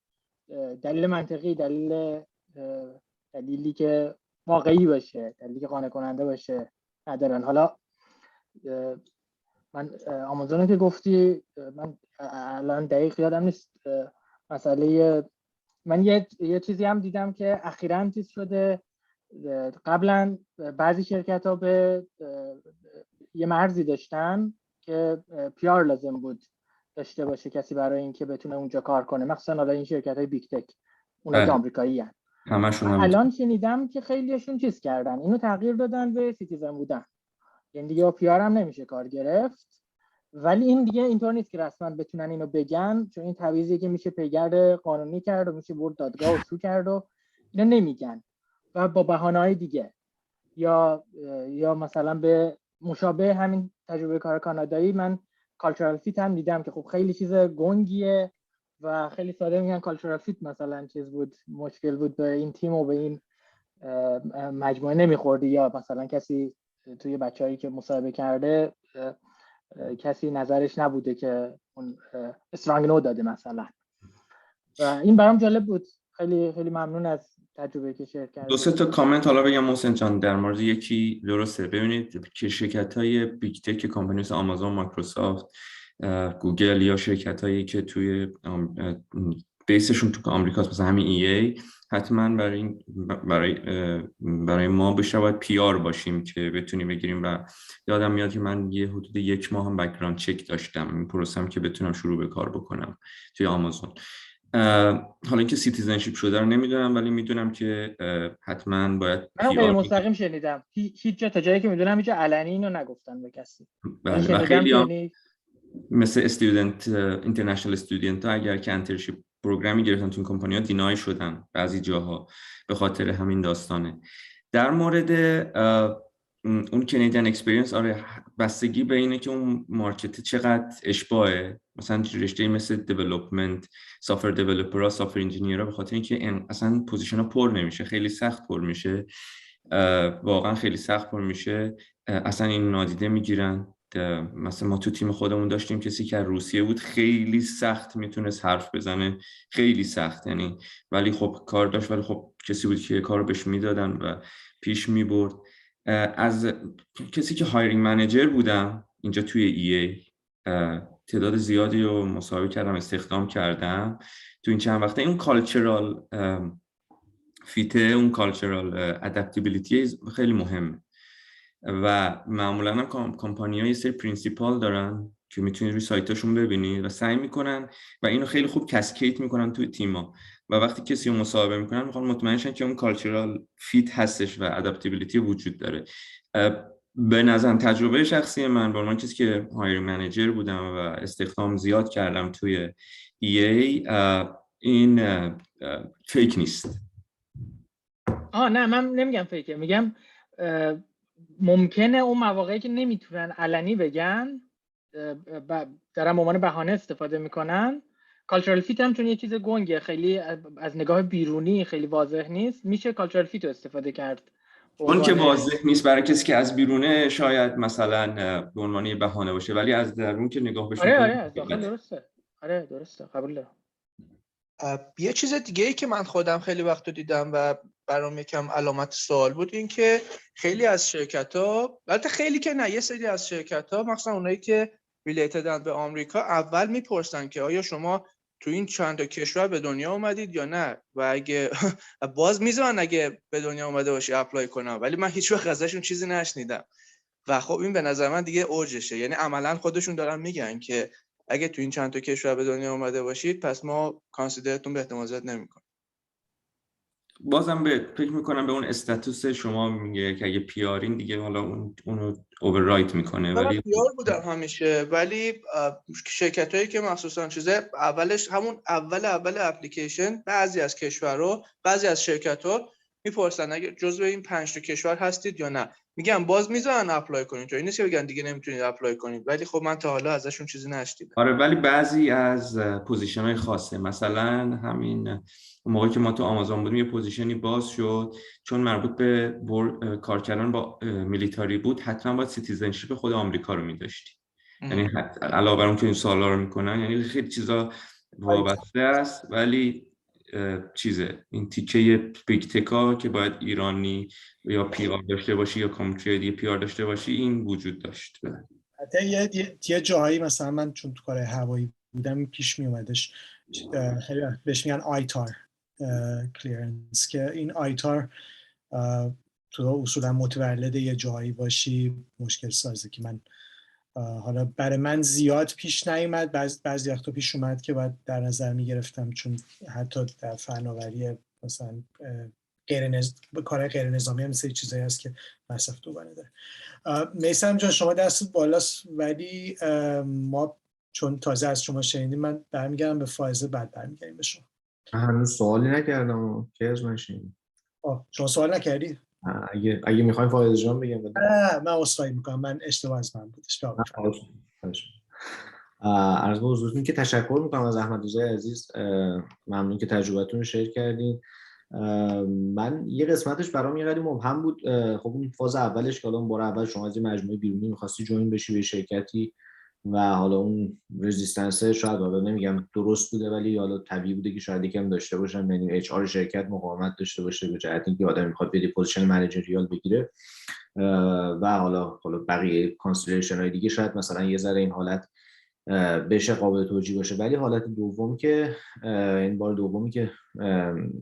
دلیل منطقی، دلیلی که واقعی باشه، دلیلی که قانع کننده باشه ندارن. حالا من آمازون که گفتی، من الان دقیق یادم نیست مسئله، من یه چیزی هم دیدم که اخیراً چیز شده. قبلا بعضی شرکت ها به یه مرزی داشتن که پیار لازم بود داشته باشه کسی برای اینکه بتونه اونجا کار کنه، مخصوصا حالا این شرکت های بیگ تک، اونا که آمریکایی هستن. الان شنیدم که خیلیشون چیز کردن، اینو تغییر دادن به سیتیزن بودن، یعنی دیگه پیار هم نمیشه کار گرفت. ولی این دیگه اینطور نیست که رسما بتونن اینو بگن، چون این تعویضی که میشه پیگرد قانونی کرد و میشه برد دادگاه و سو کرد و اینو نمیگن و با بهانه‌های دیگه یا مثلا به مشابه همین تجربه کار کانادایی من کالچورال فیت هم دیدم که خب خیلی چیز گنگیه و خیلی ساده میگن کالچورال فیت مثلا چیز بود، مشکل بود به این تیم و به این مجموعه نمیخوردی، یا مثلا کسی توی بچه‌هایی که مصاحبه کرده کسی نظرش نبوده که اون استرانگ نو داده مثلا. و این برام جالب بود. خیلی خیلی ممنون از تجربه که شیر کردید. دو سه تا کامنت حالا بگم محسن جان در مورد یکی. درسته، ببینید که شرکت‌های بیگ تک کمپانی مثل آمازون، مایکروسافت، گوگل یا شرکت‌هایی که توی بیسشون تو آمریکاست مثلا همین ای حتما برای ما بشه باید پی آر باشیم که بتونیم بگیریم. و یادم میاد که من یه حدود 1 ماه هم بک‌گراند چک داشتم این پروسم که بتونم شروع به کار بکنم توی آمازون. حالا اینکه سیتیزنشیپ شده رو نمیدونم، ولی میدونم که حتما باید من غیر مستقیم شنیدم، هیچ جا تا جایی که میدونم هیچ علنی اینو نگفتن به کسی. بله، و خیلی مثل استودنت اینترنشنال استودنت ها اگر که انترشیپ پروگرامی گرفتن تو این کمپانی‌ها دینای شدن بعضی جاها به خاطر همین داستانه. در مورد اون کانادین اکسپریانس، آره بستگی به اینه که اون مارکت چقدر اشباهه. مثلا رشته مثل دیولپمنت، سافر دیولپرها، سافر انجینیرها، به خاطر اینکه اصلا پوزیشن ها پر نمیشه، خیلی سخت پر میشه، واقعا خیلی سخت پر میشه، اصلا این نادیده میگیرن. مثلا ما تو تیم خودمون داشتیم کسی که روسیه بود، خیلی سخت میتونست حرف بزنه، خیلی سخت یعنی، ولی خب کار داشت، ولی خب کسی بود که کارو بهش میدادن و پیش میبرد. از کسی که هایرینگ منیجر بودم اینجا توی ای تعداد زیادی رو مصاحبه کردم، استخدام کردم تو این چند وقته. اون کالچرال فیته، اون کالچرال ادپتیبیلیتی خیلی مهمه و معمولا هم کمپانی‌ها یه سری پرینسیپال دارن که میتونید روی سایتاشون ببینید و سعی میکنن و اینو خیلی خوب کسکیت میکنن توی تیما و وقتی کسی رو مصاحبه میکنن میخوان مطمئن شن که اون کالچرال فیت هستش و ادپتیبیلیتی وجود داره. به نظر تجربه شخصی من به عنوان کسی که هایر منیجر بودم و استخدام زیاد کردم توی ای این فیک نیست. نه من نمیگم فیکه، میگم ممکنه اون مواقعی که نمیتونن علنی بگن دارن به عنوان بهانه استفاده میکنن. کالچورال فیت هم چون یه چیز گنگه، خیلی از نگاه بیرونی خیلی واضح نیست، میشه کالچورال فیت رو استفاده کرد. اون که واضح نیست برای کسی که از بیرونه شاید مثلا به عنوان بهانه باشه، ولی از درون که نگاه بشه آره از داخل درسته. آره درسته، قبول دارم. یه چیز دیگه ای که من خودم خیلی وقت دیدم و برام یکم علامت سوال بود، این که خیلی از شرکت‌ها، البته خیلی که نه، یه سری از شرکت‌ها مخصوصا اونایی که ریلیتدن به آمریکا اول میپرسن که آیا شما تو این چند تا کشور به دنیا اومدید یا نه، و اگه باز میذارن اگه به دنیا اومده باشی اپلای کنم، ولی من هیچ وقت ازشون چیزی نشنیدم. و خب این به نظر من دیگه اوجشه، یعنی عملاً خودشون دارن میگن که اگه تو این چند تا کشور به دنیا اومده باشید پس ما کانسیدرتون به احتمال زیاد نمی‌کنیم. بازم فکر میکنم به اون استاتوس شما میگه که اگه پیارین دیگه حالا اونو اووررایت میکنه. ولی پیار بودم همیشه، ولی شرکتایی که مخصوصا چیزه اولش همون اول اپلیکیشن بعضی از کشورها، بعضی از شرکت‌ها میپرسن اگه جزو این 5 تا کشور هستید یا نه. میگم باز میذارن اپلای کنید، تو این نیست که بگن دیگه نمیتونید اپلای کنید، ولی خب من تا حالا ازشون چیزی نشنیدم. آره ولی بعضی از پوزیشن‌های خاصه، مثلا همین موقعی که ما تو آمازون بودیم یه پوزیشنی باز شد چون مربوط به کار کردن با میلیتاری بود، حتما باید سیتیزنشیپ خود آمریکا رو می‌داشتی. یعنی علاوه بر اون که این سوالا رو میکنن، یعنی خیلی چیزا وابسته است، ولی این تیکه بیگ تکا که باید ایرانی یا پی آر داشته باشی یا کانتری دیگه پی آر داشته باشی، این وجود داشت. حتی یه جاهایی مثلا من چون تو کار هوایی بودم پیش می اومدش، خیلی بهش میگن آیتار کلیرنس، که این آیتار تو اصولا متولد یه جایی باشی مشکل سازه، که من حالا برای من زیاد پیش نیومد، بعضی وقتا پیش اومد که باید در نظر میگرفتم، چون حتی در فناوری مثلا کار غیر نظامی هم مثل چیزایی هست که مصرف دوباره داره. میثم جان شما دست بالاست، ولی ما چون تازه از شما شنیدیم من برمیگردم به فائزه، بعد برمیگردیم به شما. هنوز سوالی نکردم که از من شنیدیم. شما سوال نکردی؟ اگه میخواین فائزه جان بگم بده. من عذرخواهی میکنم، من اشتباه از من بودش. عرض به حضورتون که تشکر میکنم از احمدرضا عزیز، ممنون که تجربتون رو شیر کردین. من یه قسمتش برام یه قدری مبهم بود. خب اون فاز اولش که حالا اون بار اول شما از یه مجموعه بیرونی می‌خواستی جوین بشی به شرکتی و حالا اون رزिस्टنس شاید حالا نمیگم درست بوده، ولی حالا طبیعی بوده که شاید یکم داشته باشن، یعنی اچ آر شرکت مقاومت داشته باشه به جهت اینکه آدم میخواد بده پوزیشن منیجریال بگیره و حالا بقیه کانسیدریشن های دیگه شاید مثلا یه ذره این حالت بشه قابل توجیه باشه. ولی حالت دوم که این بار دومی که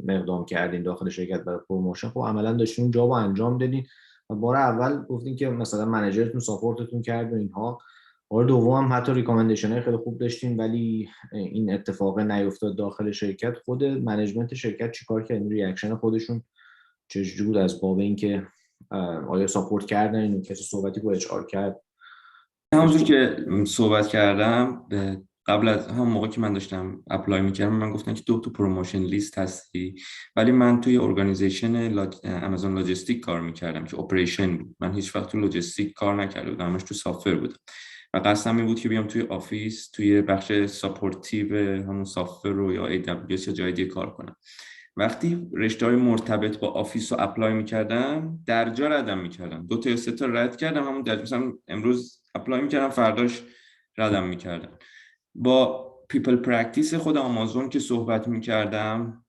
اقدام کردین داخل شرکت برای پروموشن، خب عملا داشتین جابو انجام دادین و بار اول گفتین که مثلا منیجرتون ساپورتتون کرد و اینها، بار دوم هم حتی ریکامندیشن های خیلی خوب داشتین، ولی این اتفاق نیفتاد داخل شرکت. خود منیجمنت شرکت چیکار کرد؟ ریاکشن خودشون چجوری بود از باب اینکه آیا ساپورت کردن اینو؟ کسی صحبتی با اچ آر کرد؟ همونجور که صحبت کردم قبل از هم موقع که من داشتم اپلای میکردم، من گفتن که تو پروموشن لیست هستی، ولی من توی ارگانیزیشن آمازون لاجستیک کار میکردم که اپریشن بود. من هیچ وقت تو لاجستیک کار نکرده بودم، همش تو سافر بودم و قصدم این بود که بیام توی آفیس توی بخش ساپورتیو همون سافر رو یا AWS یا جای دیگه کار کنم. وقتی رشته‌های مرتبط با آفیس رو اپلای میکردم درجا ردم میکردم، 2 تا یا 3 تا رد کردم، همون درجا مثلا امروز اپلای میکردم فرداش ردم میکردم. با پیپل پرکتیس خود آمازون که صحبت میکردم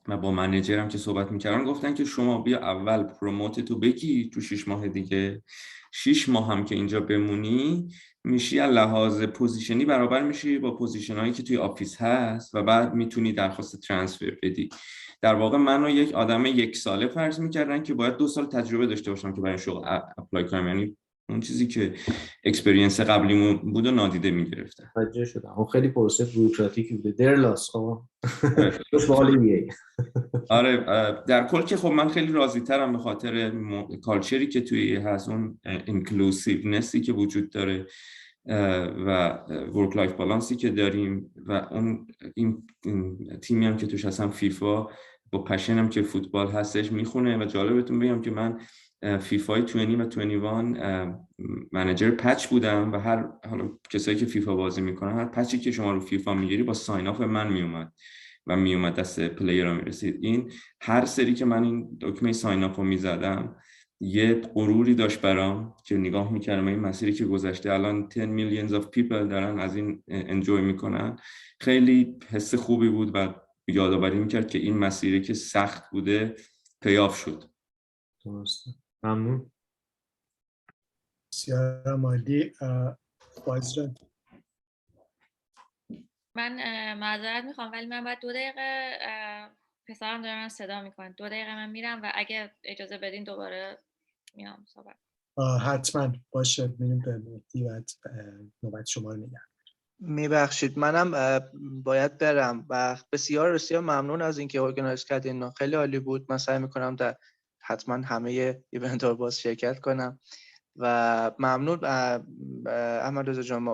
و با منیجرم که صحبت میکردم، گفتن که شما بیا اول پروموت تو بگی تو 6 ماه دیگه، 6 ماه هم که اینجا بمونی میشی از لحاظ پوزیشنی برابر میشی با پوزیشن هایی که توی آفیس هست و بعد میتونی درخواست ترانسفر بدی. در واقع منو یک آدم 1 ساله فرض میکردن که باید 2 سال تجربه داشته باشم که برای شغل اپلای کنم، یعنی اون چیزی که اکسپریانس قبلیمون بود و نادیده میگرفتن. متوجه شدم. اون خیلی پروسه بوروکراتیکی بوده. در لاس سوالیه. آره در کل که خب من خیلی راضی ترم به خاطر کالچری که توی هست، اون اینکلوسیونسی که وجود داره و ورک لایف بالانسی که داریم و اون این تیمی هم که توش هستم فیفا با پشنم که فوتبال هستش میخونه. و جالبتون بگم که من فیفا 20 و 21 منیجر پچ بودم و هر حالا کسایی که فیفا بازی میکنن هر پچی که شما رو فیفا میگیری با ساین اپ من میومد دست پلیرها میرسید. این هر سری که من این دکمه ساین اپ رو میزدم یه غروری داشت برام که نگاه میکردم این مسیری که گذشته الان 10 millions of people دارن از این انجوی میکنن. خیلی حس خوبی بود و یادآوری میکرد که این مسیری که سخت بوده پیاف شد. درسته. ممنون. بسیار عالی. فایز جان. من معذرت میخوام ولی من باید 2 دقیقه پسرم داره من صدا میکنه 2 دقیقه من میرم و اگه اجازه بدین دوباره میام صحبت. حتما باشه. میریم به مهدی و نوبت شما رو میگم. میبخشید منم باید برم و بسیار ممنون از اینکه ارگانایز کردین. خیلی عالی بود. من سعی میکنم در حتما همه ایونت ها باز شرکت کنم و ممنون احمدرضا جان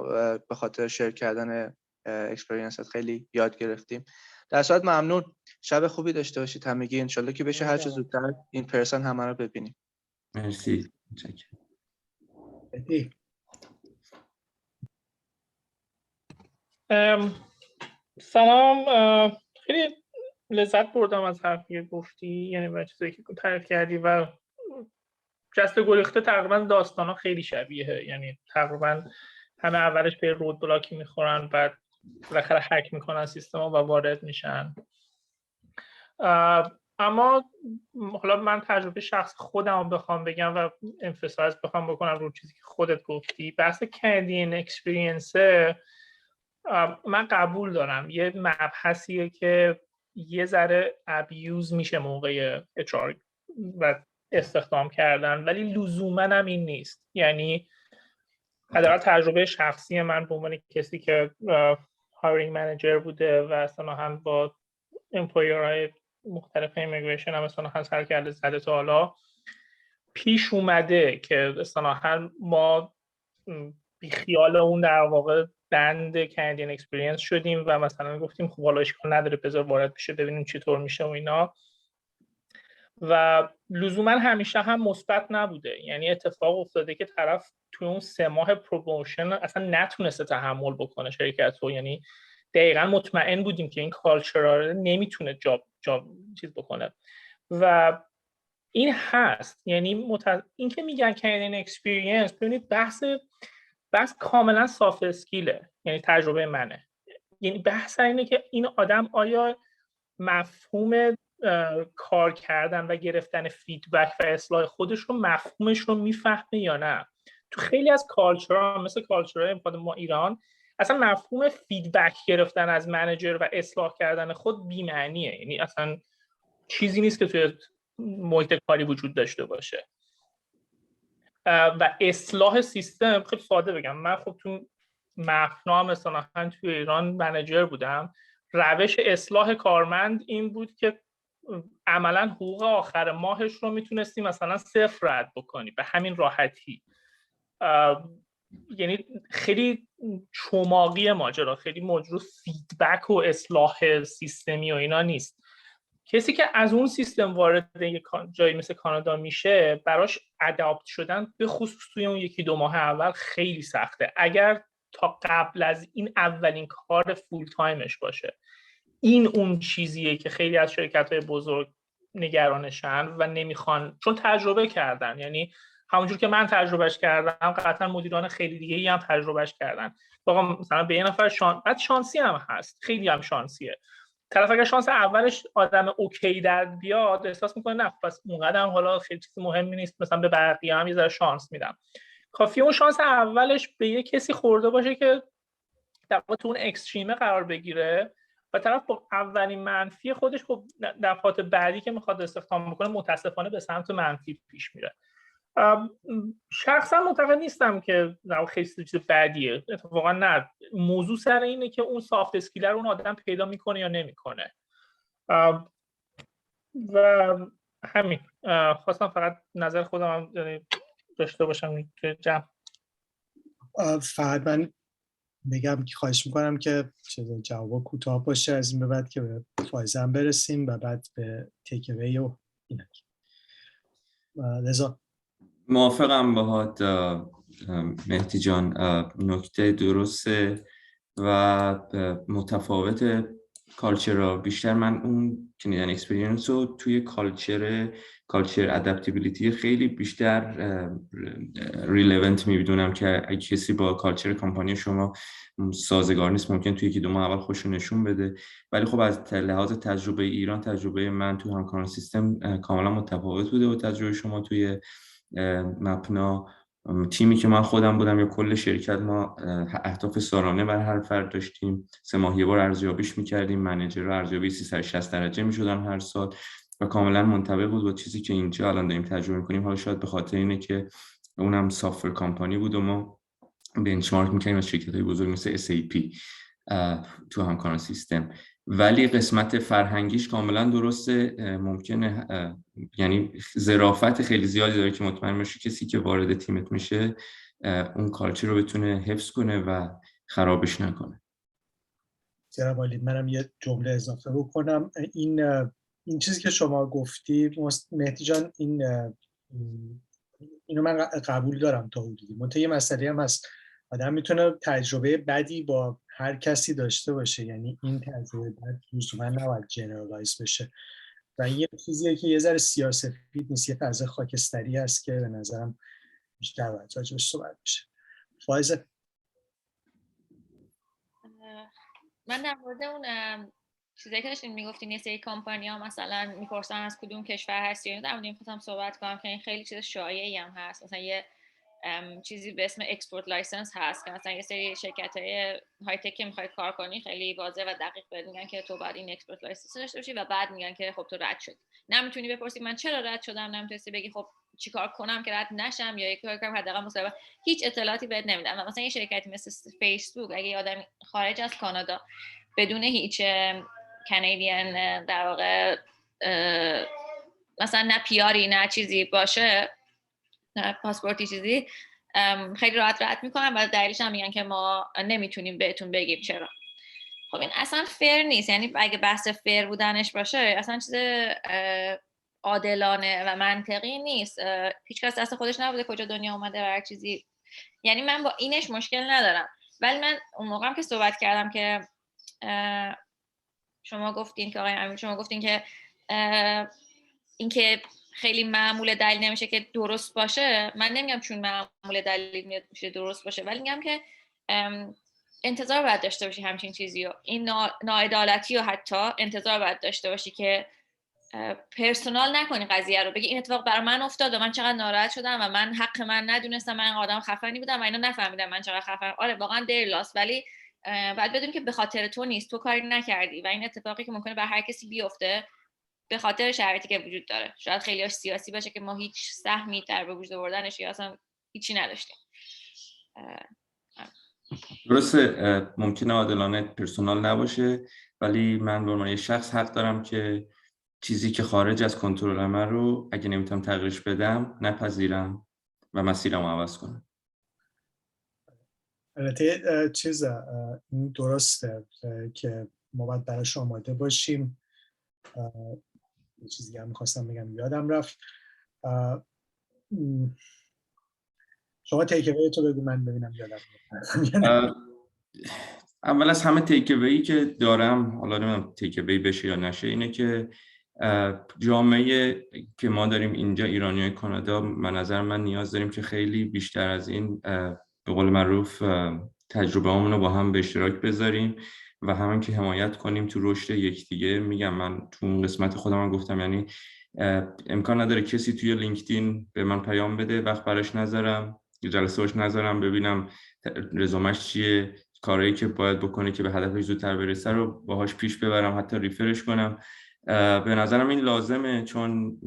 به خاطر شیر کردن اکسپریانست. خیلی یاد گرفتیم. در صورت ممنون. شب خوبی داشته باشید همگی. انشالله که بشه هر چه زودتر این پرسن همه رو ببینیم. مرسی. متشکرم. سلام. خیلی لذت بردم از حرفی که گفتی، یعنی و چیزایی که تعریف کردی و جست گریخته تقریبا داستانا خیلی شبیهه. یعنی تقریبا همه اولش به رود بلاکی میخورن بعد بالاخره هک میکنن سیستما و وارد میشن. اما حالا من تجربه شخص خودم رو بخوام بگم و امفسایز بخوام بکنم رو چیزی که خودت گفتی، بحث کندین اکسپریانس من قبول دارم یه مبحثیه که یه ذره ابیوز میشه موقع HR و استخدام کردن، ولی لزوما هم این نیست. یعنی حداقل تجربه شخصی من به عنوان کسی که هایرینگ منیجر بوده و اصلا هم با امپلویرهای مختلف ایمیگریشن هم اصلا سر کرده زده تا حالا پیش اومده که اصلا ما بیخیال اون در واقع بند کندین اکسپریانس شدیم و مثلا گفتیم خب حالا اشکال نداره بذار وارد بشه ببینیم چطور میشه و اینا، و لزوما همیشه هم مثبت نبوده. یعنی اتفاق افتاده که طرف توی اون 3 ماه پروموشن اصلا نتونسته تحمل بکنه شرکت رو. یعنی دقیقا مطمئن بودیم که این کالچر نمیتونه جاب چیز بکنه و این هست. یعنی این که میگن کندین اکسپریانس، ببینید بحث کاملا سافت اسکیله. یعنی تجربه منه. یعنی بحث اینه که این آدم آیا مفهوم کار کردن و گرفتن فیدبک و اصلاح خودش رو مفهومش رو میفهمه یا نه. تو خیلی از کالچرها مثل کالچرهای ما ایران اصلا مفهوم فیدبک گرفتن از منیجر و اصلاح کردن خود بی‌معنیه. یعنی اصلا چیزی نیست که توی محیط کاری وجود داشته باشه. و اصلاح سیستم خیلی ساده بگم، من خب تو مفنا مثلا توی ایران منیجر بودم. روش اصلاح کارمند این بود که عملا حقوق آخر ماهش رو میتونستی مثلا 0 رد بکنی به همین راحتی. یعنی خیلی چماقی ماجرا، خیلی ماجرا فیدبک و اصلاح سیستمی و اینا نیست. کسی که از اون سیستم وارد یک جایی مثل کانادا میشه براش اداپت شدن به خصوص توی اون 1-2 ماه اول خیلی سخته، اگر تا قبل از این اولین کار فول تایمش باشه. این اون چیزیه که خیلی از شرکت‌های بزرگ نگرانشن و نمیخوان، چون تجربه کردن. یعنی همونجور که من تجربهش کردم قطعا مدیران خیلی دیگه‌ای هم تجربهش کردن. واقعا مثلا به یه نفر بعد شانسی هم هست، خیلی هم شانسیه. طرف اگر شانس اولش آدم اوکی در بیاد احساس میکنه نه پس اونقدر حالا خیلی چیز مهمی نیست، مثلا به بقیه هم یه ذره شانس میدم. کافیه اون شانس اولش به یه کسی خورده باشه که در واقع تو اون اکستریمه قرار بگیره و طرف با اولین منفی خودش خب دفعات بعدی که میخواد استخدام بکنه متاسفانه به سمت منفی پیش میره. شخصا معتقد نیستم که خیلی چیز بدیه، اتفاقا نه. موضوع سر اینه که اون سافت اسکیلر اون آدم پیدا میکنه یا نمیکنه. و همین خواستم فقط نظر خودم هم داشته باشم توی جمع. فقط من بگم که خواهش میکنم که جواب کوتاه باشه از این به بعد که به فایزه هم برسیم و بعد به تیک اوی و اینا. لذا موافقم باهات مهدی جان، نکته درسته و متفاوت کالچر. بیشتر من اون شنیدن اکسپریانس رو توی کالچر ادپتیبیلیتی خیلی بیشتر ریلیونت می‌بینم که اگه کسی با کالچر کمپانی شما سازگار نیست ممکن توی یکی دو ماه اول خوشو نشون بده، ولی خب از لحاظ تجربه ایران، تجربه من توی همکاران سیستم کاملا متفاوت بوده و تجربه شما توی مپنا. تیمی که من خودم بودم یا کل شرکت، ما اهداف سالانه بر هر فرد داشتیم، 3 ماه یه بار ارزیابیش می‌کردیم، منیجرها ارزیابی 360 درجه می‌شدن هر سال و کاملا منطبق بود با چیزی که اینجا الان داریم تجربه می‌کنیم. حالا شاید به خاطر اینه که اونم سافت‌ور کمپانی بود و ما بنچمارک می‌کردیم از شرکت‌های بزرگ مثل SAP تو همکاران سیستم، ولی قسمت فرهنگیش کاملا درسته. ممکنه یعنی ظرافت خیلی زیادی داره که مطمئن باشی کسی که وارد تیمت میشه اون کالچر رو بتونه حفظ کنه و خرابش نکنه. جناب عالی، منم یه جمله اضافه بکنم. این چیزی که شما گفتی مهدی جان، اینو من قبول دارم تا حدودی. منتها یه مسئله هم هست، آدم میتونه تجربه بدی با هر کسی داشته باشه، یعنی این تجربه بد لزوما نباید جنرالایز بشه و یه چیزیه که یه ذره سیاسفید نیست، یه فضا خاکستری هست که به نظرم بیشتر باید راجبش صحبت بشه. فائزه؟ من در مورد اون چیزایی که داشتین میگفتین یه سری کمپانی‌ها مثلا میپرسن از کدوم کشور هستی، یا در مورد این خواستم صحبت کنم که این خیلی چیز شایعی هم هست. مثلا یه چیزی به اسم اکسپورت لایسنس هست که مثلا یه سری شرکت‌های های تک که می‌خوای کار کنی خیلی واضح و دقیق بهت میگن که تو باید این اکسپورت لایسنس داشته باشی و بعد میگن که خب تو رد شد. نمیتونی بپرسی من چرا رد شدم، نمیتونی بگی خب چیکار کنم که رد نشم یا یک کار کنم حداقل مصاحبه. هیچ اطلاعاتی بهت نمیدن. مثلا یه شرکتی مثل فیسبوک اگه یه آدمی خارج از کانادا بدون هیچ کانادین در واقع مثلا نه پیاری نه چیزی باشه، نه پاسپورتی چیزی، خیلی راحت رد میکنن و دلیلش هم میگن که ما نمیتونیم بهتون بگیم چرا. خب این اصلا فیر نیست. یعنی اگه بحث فیر بودنش باشه اصلا چیز عادلانه و منطقی نیست. هیچ کس دست خودش نبوده کجا دنیا اومده و هر چیزی. یعنی من با اینش مشکل ندارم، ولی من اون موقعم که صحبت کردم که شما گفتین که آقای امیر، شما گفتین که این که خیلی معمول دلیل نمیشه که درست باشه. من نمیگم چون معمول دلیل میشه درست باشه، ولی میگم که انتظار باید داشته باشی همچین چیزی و این ناعدالتی و حتی انتظار باید داشته باشی که پرسونال نکنی قضیه رو، بگی این اتفاق برای من افتاد و من چقدر ناراحت شدم و من حق من ندونستم، من آدم خفنی بودم و اینا نفهمیدم من چقدر خفنم. آره واقعا دیر لاس، ولی بعد بدون که به خاطر تو نیست، تو کاری نکردی و این اتفاقی که ممکنه بر هر کسی بیفته به خاطر شرایطی که وجود داره. شاید خیلی‌هاش سیاسی باشه که ما هیچ سهمی در به وجود آوردنش یا اصلا هیچی نداشتیم. درسته ممکنه عادلانه پرسونال نباشه، ولی من به عنوان شخص حق دارم که چیزی که خارج از کنترل من رو اگه نمیتونم تغییرش بدم نپذیرم و مسیرم رو عوض کنم. البته این درسته که ما باید براش آماده باشیم. یه چیزی هم میخواستم بگم یادم رفت. شما تیک اوی تو بگو من ببینم یادم رفت. اول از همه تیک اوی که دارم، حالا نمیدونم تیک اوی بشه یا نشه، اینه که جامعه که ما داریم اینجا ایرانیای کانادا، به نظر من نیاز داریم که خیلی بیشتر از این به قول معروف تجربه هامون رو با هم به اشتراک بذاریم و همین که حمایت کنیم تو رشد یکدیگه. میگم من تو اون قسمت خودم هم گفتم، یعنی امکان نداره کسی توی لینکدین به من پیام بده وقت براش نذارم، جلسه باش نذارم ببینم رزومش چیه، کارهایی که باید بکنه که به هدفش زودتر برسه رو باهاش پیش ببرم، حتی ریفرش کنم. به نظرم این لازمه، چون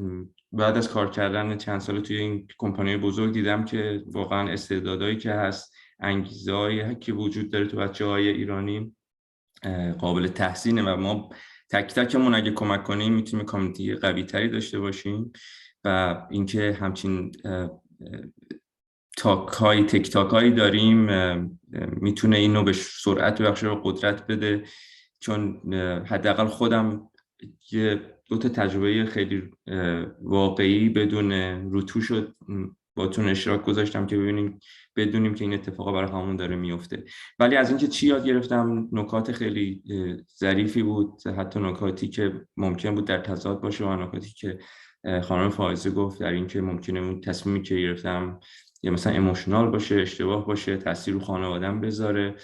بعد از کار کردن چند سال توی این کمپانی بزرگ دیدم که واقعا استعدادایی که هست، انگیزه‌هایی که وجود داره تو بچه‌های ایرانی قابل تحسینه و ما تک تکمون اگه کمک کنیم میتونیم کامیونیتی قوی تری داشته باشیم و اینکه همچین تک تاک هایی داریم میتونه اینو به سرعت بخشه و قدرت بده. چون حداقل خودم یه 2 تا تجربه خیلی واقعی بدون روتوش رو باتون اشتراک گذاشتم که بدونیم که این اتفاقا برای همون داره میفته. ولی از اینکه چی یاد گرفتم، نکات خیلی ظریفی بود، حتی نکاتی که ممکن بود در تضاد باشه و نکاتی که خانم فائزه گفت در اینکه ممکنه اون تصمیمی که گرفتم یا مثلا ایموشنال باشه، اشتباه باشه، تاثیر رو خانواده‌ام بذاره.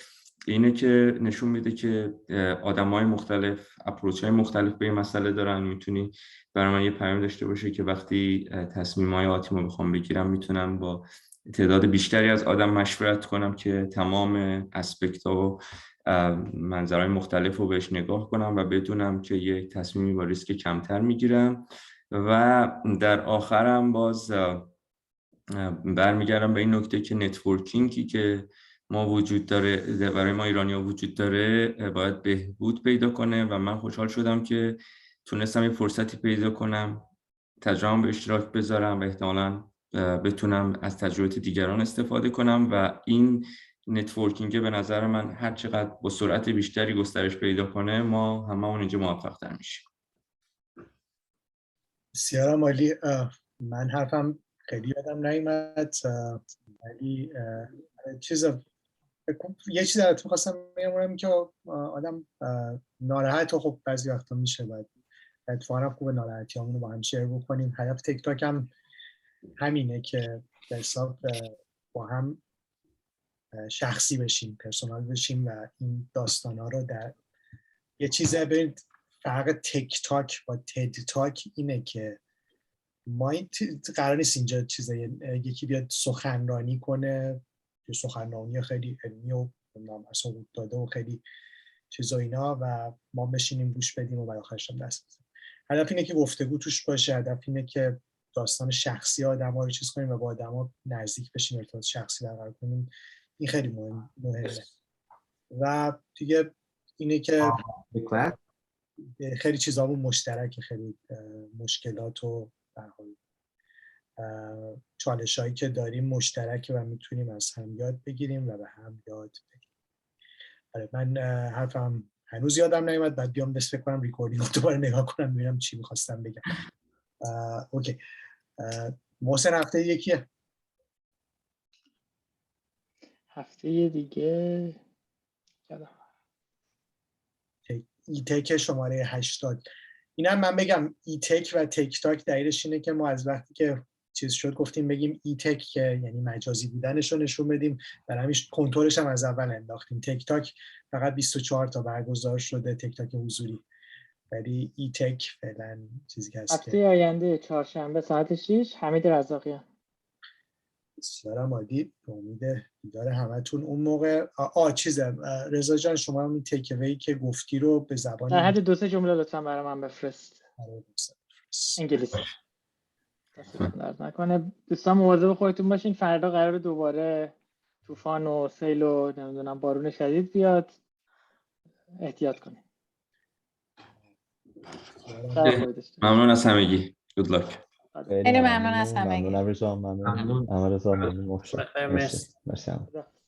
اینه که نشون میده که آدم‌های مختلف اپروچ‌های مختلف به این مسئله دارن. میتونی برای من یه پیام داشته باشه که وقتی تصمیم‌های آتیمو بخوام بگیرم میتونم با تعداد بیشتری از آدم مشورت کنم که تمام اسپکت‌ها و منظرهای مختلف رو بهش نگاه کنم و بدونم که یک تصمیمی با ریسک کمتر میگیرم. و در آخرم باز برمیگردم به این نکته که نتورکینگی که ما وجود داره، برای ما ایرانی‌ها وجود داره، باید بهبود پیدا کنه و من خوشحال شدم که تونستم یه فرصتی پیدا کنم، تجربه‌ام به اشتراک بذارم و احتمالاً بتونم از تجربه دیگران استفاده کنم و این نتورکینگ به نظر من هر چقدر با سرعت بیشتری گسترش پیدا کنه ما هممون اینجا موفق‌تر میشیم. بسیار عالی. من حرفم خیلی یادم نیامد، ولی یه چیز رو خواستم بگم که آدم ناراحت و خب بعضی وقتا میشه، باید اتفاقا خوب ناراحتیامون رو با هم شیر بکنیم. هدف تک تاک هم همینه که به حساب با هم شخصی بشیم، پرسونال بشیم و این داستانا رو در یه چیزه. ببینید فرق تک تاک با تد تاک اینه که ما قرار نیست اینجا چیزه یکی بیاد سخنرانی کنه، یه سخنرانی خیلی علمی و اصلا داده و خیلی چیزا اینا و ما بشینیم گوش بدیم و بعد آخرش هم دست بزنیم. هدف اینه که گفتگو توش باشه، هدف اینه که داستان شخصی آدم‌ها رو چیز کنیم و با آدم‌ها نزدیک بشیم، ارتباط شخصی برقرار کنیم. این خیلی مهمه. و دیگه اینه که خیلی چیزامون مشترکه، خیلی مشکلات و چالش‌هایی که داریم مشترکه و میتونیم از هم یاد بگیریم و به هم یاد بگیریم. من حرفم هنوز یادم نیومد، بعد بیام دست کنم ریکوردینگ رو دوباره نگاه کنم ببینم چی می‌خواستم بگم. اوکی. محسن هفته یکیه؟ هفته دیگه e-Tek شماره 80. اینم من بگم e-Tek و تک تاک دلیلش اینه که ما از وقتی که چیز شد گفتیم بگیم e-Tek که یعنی مجازی بودنش رو نشون بدیم، برای همین کنترلش هم از اول انداختیم. تک تاک فقط 24 تا برگزار شده، تک تاک حضوری، ولی e-Tek فعلا چیزی که هست. هفته آینده چهارشنبه ساعت 6 حمید رزاقیان. بسیار عالی. امید دیدار همتون اون موقع. رضا جان شما هم این تیک اوی که گفتی رو به زبان در حد 2-3 جمله لطفا برای من بفرست. انگلیسی. دستتون درد نکنه. دوستان مواظب خودتون باشین. فردا قراره دوباره طوفان و سیل و نمیدونم بارون شدید بیاد. احتیاط کنین. ممنون از همگی. Good luck. خیلی ممنون از همگی. ممنون رضا، ممنون. مرسی.